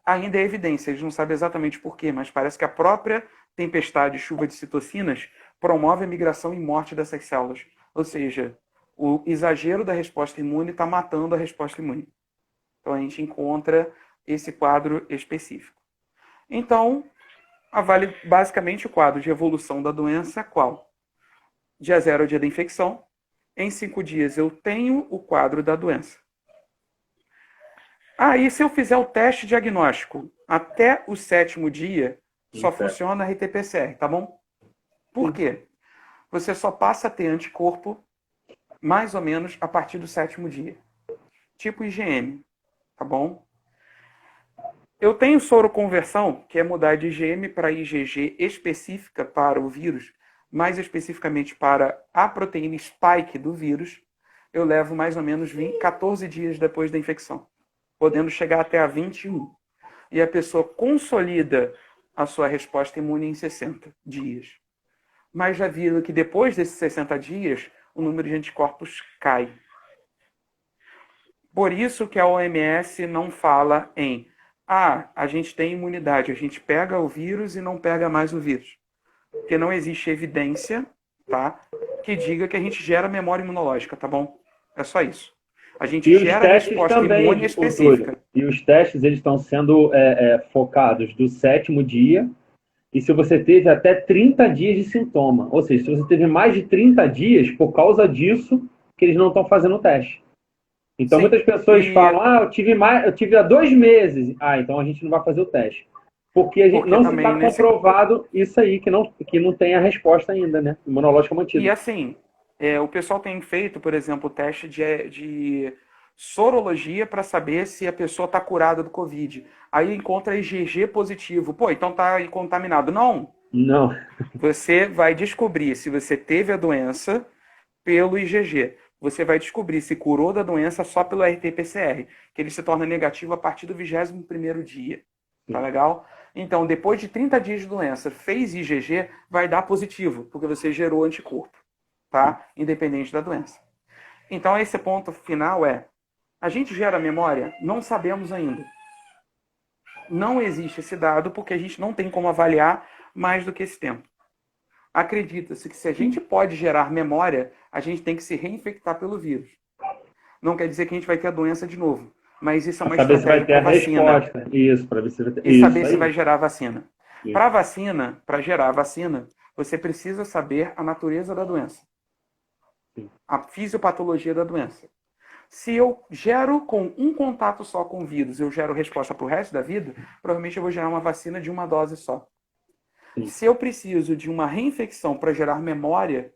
Ainda é evidência, eles não sabem exatamente por quê, mas parece que a própria tempestade, chuva de citocinas, promove a migração e morte dessas células. Ou seja, o exagero da resposta imune está matando a resposta imune. Então a gente encontra esse quadro específico. Então, avale basicamente o quadro de evolução da doença, qual? Dia 0 é o dia da infecção. Em 5 dias eu tenho o quadro da doença. E se eu fizer o teste diagnóstico até o 7º dia, só funciona RT-PCR, tá bom? Por quê? Você só passa a ter anticorpo mais ou menos a partir do 7º dia. Tipo IgM, tá bom? Eu tenho soroconversão, que é mudar de IgM para IgG específica para o vírus, mais especificamente para a proteína spike do vírus. Eu levo mais ou menos 14 dias depois da infecção, podendo chegar até a 21. E a pessoa consolida a sua resposta imune em 60 dias. Mas já viram que depois desses 60 dias, o número de anticorpos cai. Por isso que a OMS não fala em a gente tem imunidade, a gente pega o vírus e não pega mais o vírus. Porque não existe evidência, tá, que diga que a gente gera memória imunológica, tá bom? É só isso. A gente gera resposta imune específica. E os testes, eles estão sendo focados do 7º dia, e se você teve até 30 dias de sintoma. Ou seja, se você teve mais de 30 dias, por causa disso, que eles não estão fazendo o teste. Então, muitas pessoas falam, eu tive há 2 meses. Então a gente não vai fazer o teste. Porque a gente não está comprovado isso aí, que não tem a resposta ainda, né? Imunológica mantida. E assim, o pessoal tem feito, por exemplo, o teste de sorologia para saber se a pessoa está curada do Covid. Aí encontra IgG positivo. Pô, então está contaminado. Não. Não. Você vai descobrir se você teve a doença pelo IgG. Você vai descobrir se curou da doença só pelo RT-PCR, que ele se torna negativo a partir do 21º dia. Tá legal? Então, depois de 30 dias de doença, fez IgG, vai dar positivo, porque você gerou anticorpo, tá? Independente da doença. Então, esse ponto final a gente gera memória? Não sabemos ainda. Não existe esse dado, porque a gente não tem como avaliar mais do que esse tempo. Acredita-se que se a gente pode gerar memória, a gente tem que se reinfectar pelo vírus. Não quer dizer que a gente vai ter a doença de novo, mas isso é uma estratégia para vacina. Isso, para ver se vai ter. E saber se vai gerar vacina. Para vacina, para gerar vacina, você precisa saber a natureza da doença. A fisiopatologia da doença. Se eu gero com um contato só com o vírus, eu gero resposta para o resto da vida, provavelmente eu vou gerar uma vacina de uma dose só. Se eu preciso de uma reinfecção para gerar memória,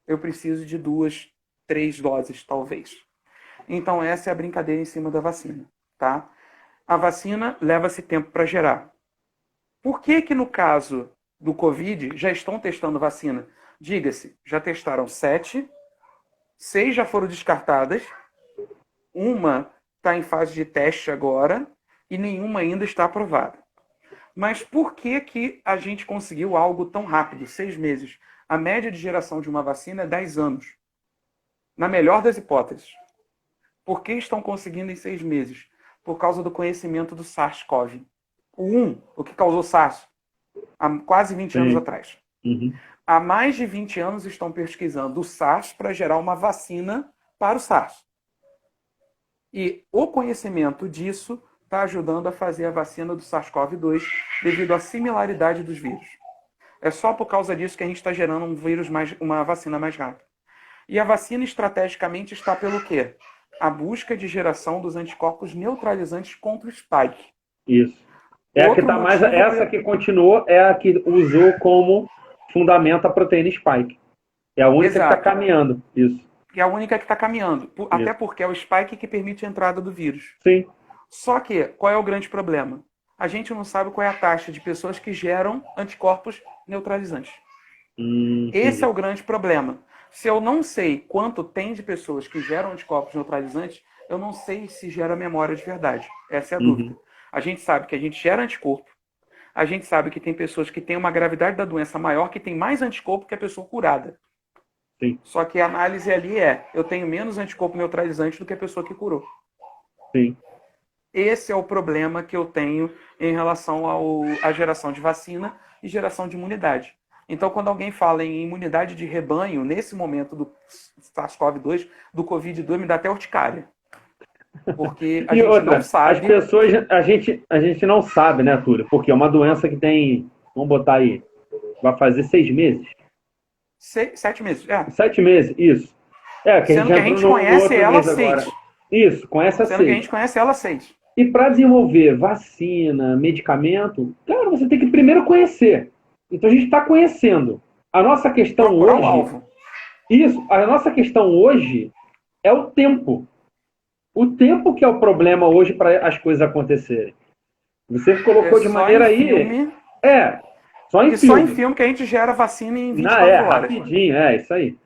eu preciso de 2, 3 doses, talvez. Então, essa é a brincadeira em cima da vacina, tá? A vacina leva-se tempo para gerar. Por que no caso do Covid já estão testando vacina? Diga-se, já testaram 7, 6 já foram descartadas, uma está em fase de teste agora e nenhuma ainda está aprovada. Mas por que a gente conseguiu algo tão rápido, 6 meses? A média de geração de uma vacina é 10 anos. Na melhor das hipóteses. Por que estão conseguindo em 6 meses? Por causa do conhecimento do SARS-CoV. O que causou SARS, há quase 20 anos atrás. Há mais de 20 anos estão pesquisando o SARS para gerar uma vacina para o SARS. E o conhecimento disso está ajudando a fazer a vacina do SARS-CoV-2 devido à similaridade dos vírus. É só por causa disso que a gente está gerando uma vacina mais rápida. E a vacina estrategicamente está pelo quê? A busca de geração dos anticorpos neutralizantes contra o spike. Isso. Essa que continuou é a que usou como fundamento a proteína spike. É a única que está caminhando. Isso. É a única que está caminhando. Até porque é o spike que permite a entrada do vírus. Sim. Só que, qual é o grande problema? A gente não sabe qual é a taxa de pessoas que geram anticorpos neutralizantes. Esse é o grande problema. Se eu não sei quanto tem de pessoas que geram anticorpos neutralizantes, eu não sei se gera memória de verdade. Essa é a dúvida. A gente sabe que a gente gera anticorpo. A gente sabe que tem pessoas que têm uma gravidade da doença maior, que tem mais anticorpo que a pessoa curada. Sim. Só que a análise ali eu tenho menos anticorpo neutralizante do que a pessoa que curou. Sim. Esse é o problema que eu tenho em relação à geração de vacina e geração de imunidade. Então, quando alguém fala em imunidade de rebanho, nesse momento do SARS-CoV-2, do Covid-2, me dá até urticária. Porque a E gente outra, não as sabe. pessoas, a gente não sabe, né, Túlio? Porque é uma doença que tem, vamos botar aí, vai fazer 6 meses. 7 meses. É. 7 meses, isso. É, que a gente Sendo que já a entrou gente no conhece outro ela há mês agora. 6. Isso, conhece a Sendo que a 6. gente conhece ela há 6. E para desenvolver vacina, medicamento, cara, você tem que primeiro conhecer. Então a gente está conhecendo. A nossa questão Procurar o hoje, alvo. a nossa questão hoje é o tempo. O tempo que é o problema hoje para as coisas acontecerem. Você É colocou de só em maneira aí. filme. É, só em E só em filme. filme que a gente gera vacina em Não, é, 24 horas. rapidinho, é isso aí.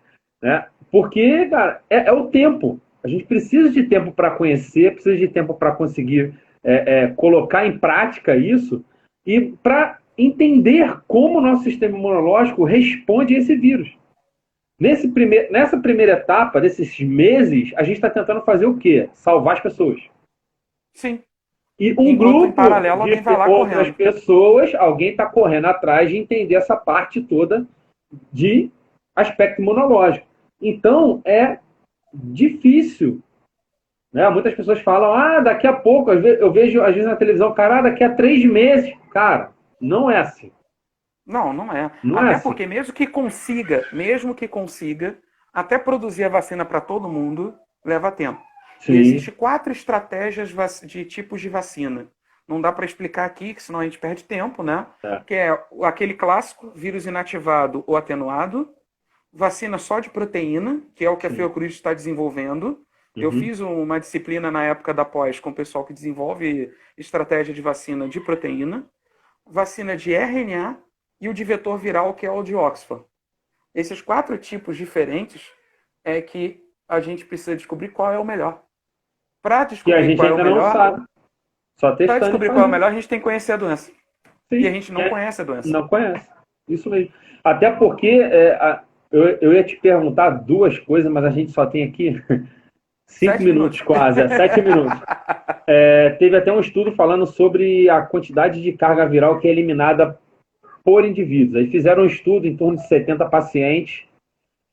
Né? Porque, cara, é o tempo. A gente precisa de tempo para conhecer, precisa de tempo para conseguir colocar em prática isso e para entender como o nosso sistema imunológico responde a esse vírus. Nessa primeira etapa, desses meses, a gente está tentando fazer o quê? Salvar as pessoas. Sim. E um Enquanto em grupo paralelo de alguém vai lá outras correndo. pessoas, alguém está correndo atrás de entender essa parte toda de aspecto imunológico. Então, é difícil. Né? Muitas pessoas falam, daqui a pouco, eu vejo às vezes na televisão, cara, daqui a 3 meses. Cara, não é assim. Não, não é. Não é Até assim. porque mesmo que consiga, até produzir a vacina para todo mundo, leva tempo. E Sim. existem 4 estratégias de tipos de vacina. Não dá para explicar aqui, que senão a gente perde tempo, né? É. Que é aquele clássico, vírus inativado ou atenuado, vacina só de proteína, que é o que a Sim. Fiocruz está desenvolvendo. Eu fiz uma disciplina na época da pós com o pessoal que desenvolve estratégia de vacina de proteína, vacina de RNA e o de vetor viral, que é o de Oxford. Esses 4 tipos diferentes é que a gente precisa descobrir qual é o melhor. Para Que a descobrir gente qual é o ainda não melhor, sabe. Só para testando e descobrir qual é o fazendo. melhor, a gente tem que conhecer a doença. E a Sim. gente não conhece a doença. Não conhece. Isso mesmo. Até porque eu ia te perguntar 2 coisas, mas a gente só tem aqui 5 7 minutos minutos. quase, 7 minutos. Teve até um estudo falando sobre a quantidade de carga viral que é eliminada por indivíduos. Aí fizeram um estudo em torno de 70 pacientes.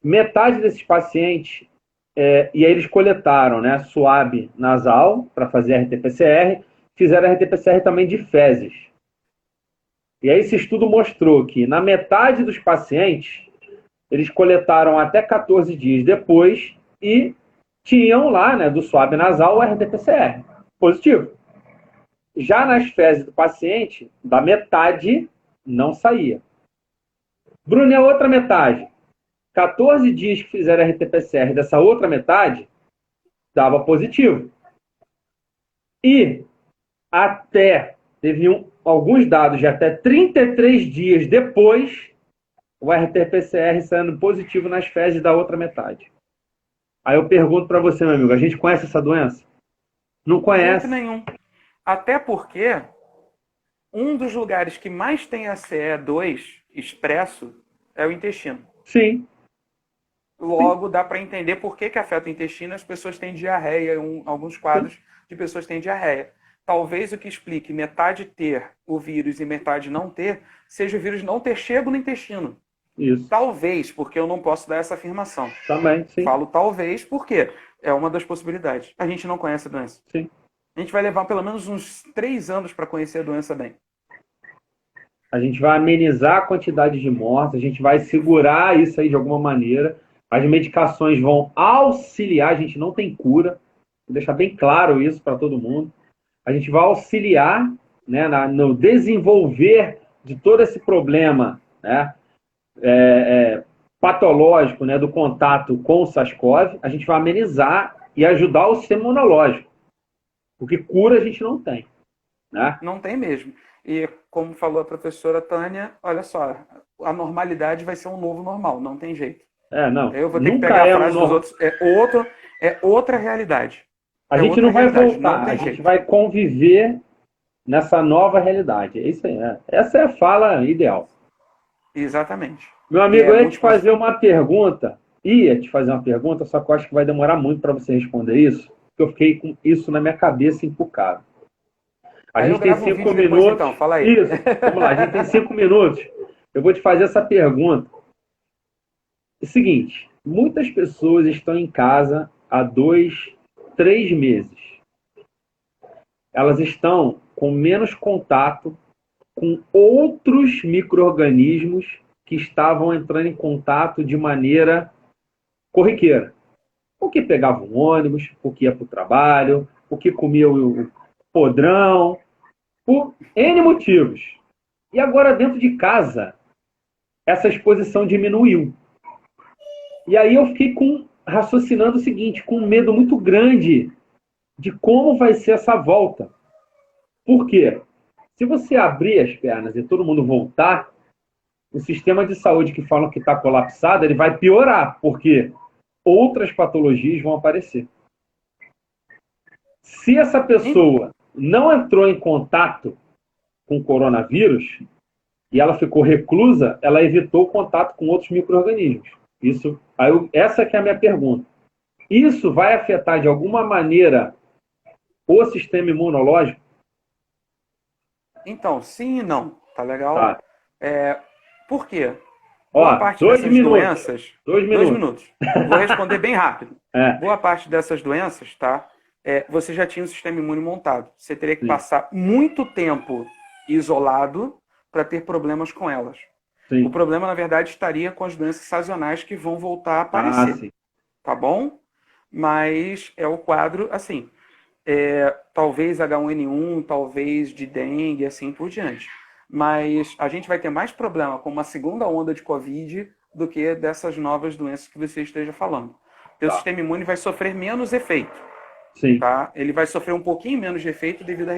Metade desses pacientes, e aí eles coletaram, né, suave nasal para fazer RT-PCR, fizeram RT-PCR também de fezes. E aí esse estudo mostrou que na metade dos pacientes, eles coletaram até 14 dias depois e tinham lá, né, do suave nasal, o RT-PCR positivo. Já nas fezes do paciente, da metade não saía. Bruno, e a outra metade? 14 dias que fizeram RT-PCR dessa outra metade, dava positivo. E teve alguns dados de até 33 dias depois, o RT-PCR saindo positivo nas fezes da outra metade. Aí eu pergunto para você, meu amigo, a gente conhece essa doença? Não De jeito conhece. nenhum. Até porque um dos lugares que mais tem ACE2 expresso é o intestino. Sim. Logo, dá para entender por que afeta o intestino e as pessoas têm diarreia, alguns quadros de pessoas têm diarreia. Talvez o que explique metade ter o vírus e metade não ter, seja o vírus não ter chego no intestino. Isso. Talvez, porque eu não posso dar essa afirmação. Também, sim. Falo talvez porque é uma das possibilidades. A gente não conhece a doença. Sim. A gente vai levar pelo menos uns 3 anos para conhecer a doença bem. A gente vai amenizar a quantidade de mortes, a gente vai segurar isso aí de alguma maneira. As medicações vão auxiliar, a gente não tem cura. Vou deixar bem claro isso para todo mundo. A gente vai auxiliar, né, no desenvolver de todo esse problema, né, patológico, né, do contato com o SARS-CoV. A gente vai amenizar e ajudar o sistema imunológico. Porque cura a gente não tem. Né? Não tem mesmo. E como falou a professora Tânia, olha só, a normalidade vai ser um novo normal, não tem jeito. Não. Eu vou ter que pegar a frase dos outros. É outra realidade. A gente não vai voltar, a gente vai conviver nessa nova realidade. É isso aí. Essa é a fala ideal. Exatamente. Meu amigo, eu ia te fazer uma pergunta. Só que eu acho que vai demorar muito para você responder isso, porque eu fiquei com isso na minha cabeça encucado. A gente tem 5 minutos. Depois, então. Fala aí. Isso, vamos lá, a gente tem 5 minutos. Eu vou te fazer essa pergunta. É o seguinte, muitas pessoas estão em casa há 2, 3 meses. elas estão com menos contato com outros micro-organismos que estavam entrando em contato de maneira corriqueira. O que pegava um ônibus, o que ia para o trabalho, o que comia o podrão, por N motivos. E agora, dentro de casa, essa exposição diminuiu. E aí eu fiquei raciocinando o seguinte, com um medo muito grande de como vai ser essa volta. Por quê? Se você abrir as pernas e todo mundo voltar, o sistema de saúde que falam que está colapsado, ele vai piorar, porque outras patologias vão aparecer. Se essa pessoa não entrou em contato com o coronavírus e ela ficou reclusa, ela evitou o contato com outros micro-organismos. Essa que é a minha pergunta. Isso vai afetar de alguma maneira o sistema imunológico? Então, sim e não. Tá legal? Tá. Por quê? Ó, Boa parte dessas doenças... 2 minutos. Vou responder bem rápido. É. Boa parte dessas doenças, tá? Você já tinha o sistema imune montado. Você teria que Sim. passar muito tempo isolado para ter problemas com elas. Sim. O problema, na verdade, estaria com as doenças sazonais que vão voltar a aparecer. Sim. Tá bom? Mas é o quadro, assim, talvez H1N1, talvez de dengue, assim por diante. Mas a gente vai ter mais problema com uma segunda onda de Covid do que dessas novas doenças que você esteja falando. O sistema imune vai sofrer menos efeito. Sim. Tá? Ele vai sofrer um pouquinho menos de efeito devido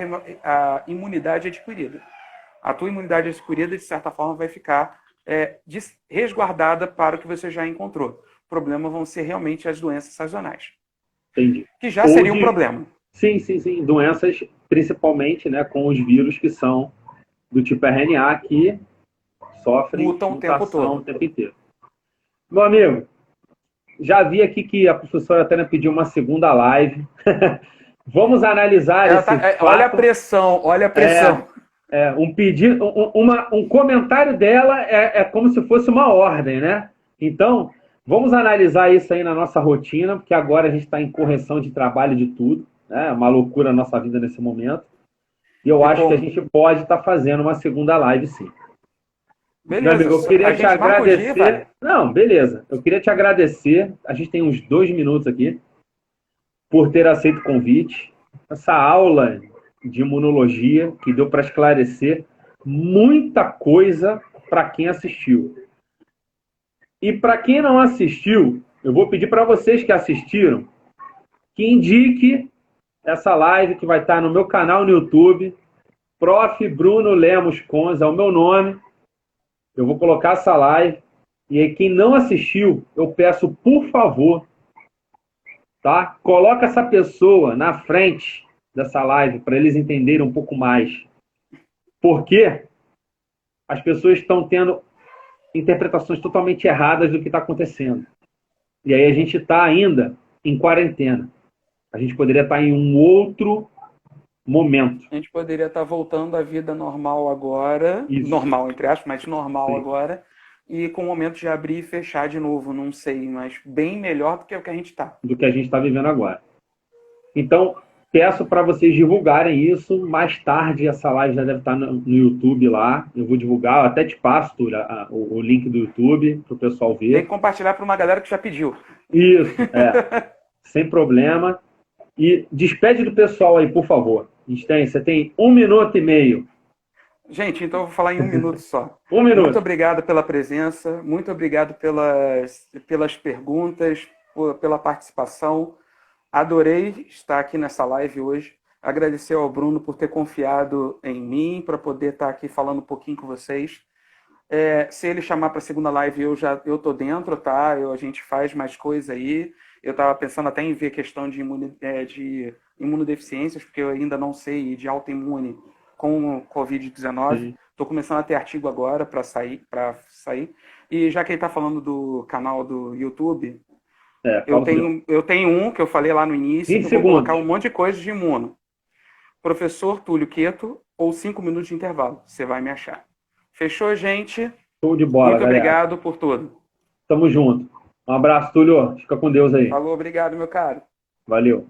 à imunidade adquirida. A tua imunidade adquirida, de certa forma, vai ficar resguardada para o que você já encontrou. O problema vão ser realmente as doenças sazonais. Entendi. Que já seria um problema. Sim. Doenças, principalmente, né, com os vírus que são do tipo RNA, que sofrem mutam mutação o tempo inteiro. Meu amigo, já vi aqui que a professora Tânia pediu uma segunda live. Vamos analisar esse fato. Olha a pressão. Um pedido, um comentário dela é como se fosse uma ordem, né? Então, vamos analisar isso aí na nossa rotina, porque agora a gente está em correção de trabalho de tudo, né? É uma loucura a nossa vida nesse momento. E eu acho que a gente pode estar fazendo uma segunda live, sim. Beleza. Meu amigo, eu queria te agradecer. Dia, não, beleza. Eu queria te agradecer. A gente tem uns 2 minutos aqui por ter aceito o convite. Essa aula de imunologia que deu para esclarecer muita coisa para quem assistiu. E para quem não assistiu, eu vou pedir para vocês que assistiram que indique essa live que vai estar no meu canal no YouTube, Prof. Bruno Lemos Conza, é o meu nome. Eu vou colocar essa live. E aí, quem não assistiu, eu peço, por favor, tá? Coloca essa pessoa na frente dessa live para eles entenderem um pouco mais. Porque as pessoas estão tendo interpretações totalmente erradas do que está acontecendo. E aí a gente está ainda em quarentena. A gente poderia estar em um outro momento. A gente poderia estar voltando à vida normal agora. Isso. Normal, entre aspas, mas normal Sim. agora. E com o momento de abrir e fechar de novo, não sei, mas bem melhor do que o que a gente está. Do que a gente está vivendo agora. Então, peço para vocês divulgarem isso. Mais tarde, essa live já deve estar no YouTube lá. Eu vou divulgar, eu até te passo o link do YouTube para o pessoal ver. Tem que compartilhar para uma galera que já pediu. Isso, sem problema. E despede do pessoal aí, por favor. Você tem 1 minuto e meio. Gente, então eu vou falar em 1 minuto só. 1 minuto. Muito obrigado pela presença, muito obrigado pelas perguntas, pela participação. Adorei estar aqui nessa live hoje. Agradecer ao Bruno por ter confiado em mim, para poder estar aqui falando um pouquinho com vocês. Se ele chamar para a segunda live, eu tô dentro, tá? A gente faz mais coisa aí. Eu estava pensando até em ver questão de imunodeficiências, porque eu ainda não sei, de autoimune com o Covid-19. Estou começando a ter artigo agora para sair. E já que ele está falando do canal do YouTube, eu tenho um que eu falei lá no início, que eu vou colocar um monte de coisa de imuno. Professor Túlio Queto ou 5 minutos de intervalo. Você vai me achar. Fechou, gente? Show de bola, Muito galera. obrigado por tudo. Tamo junto. Um abraço, Túlio. Fica com Deus aí. Falou, obrigado, meu caro. Valeu.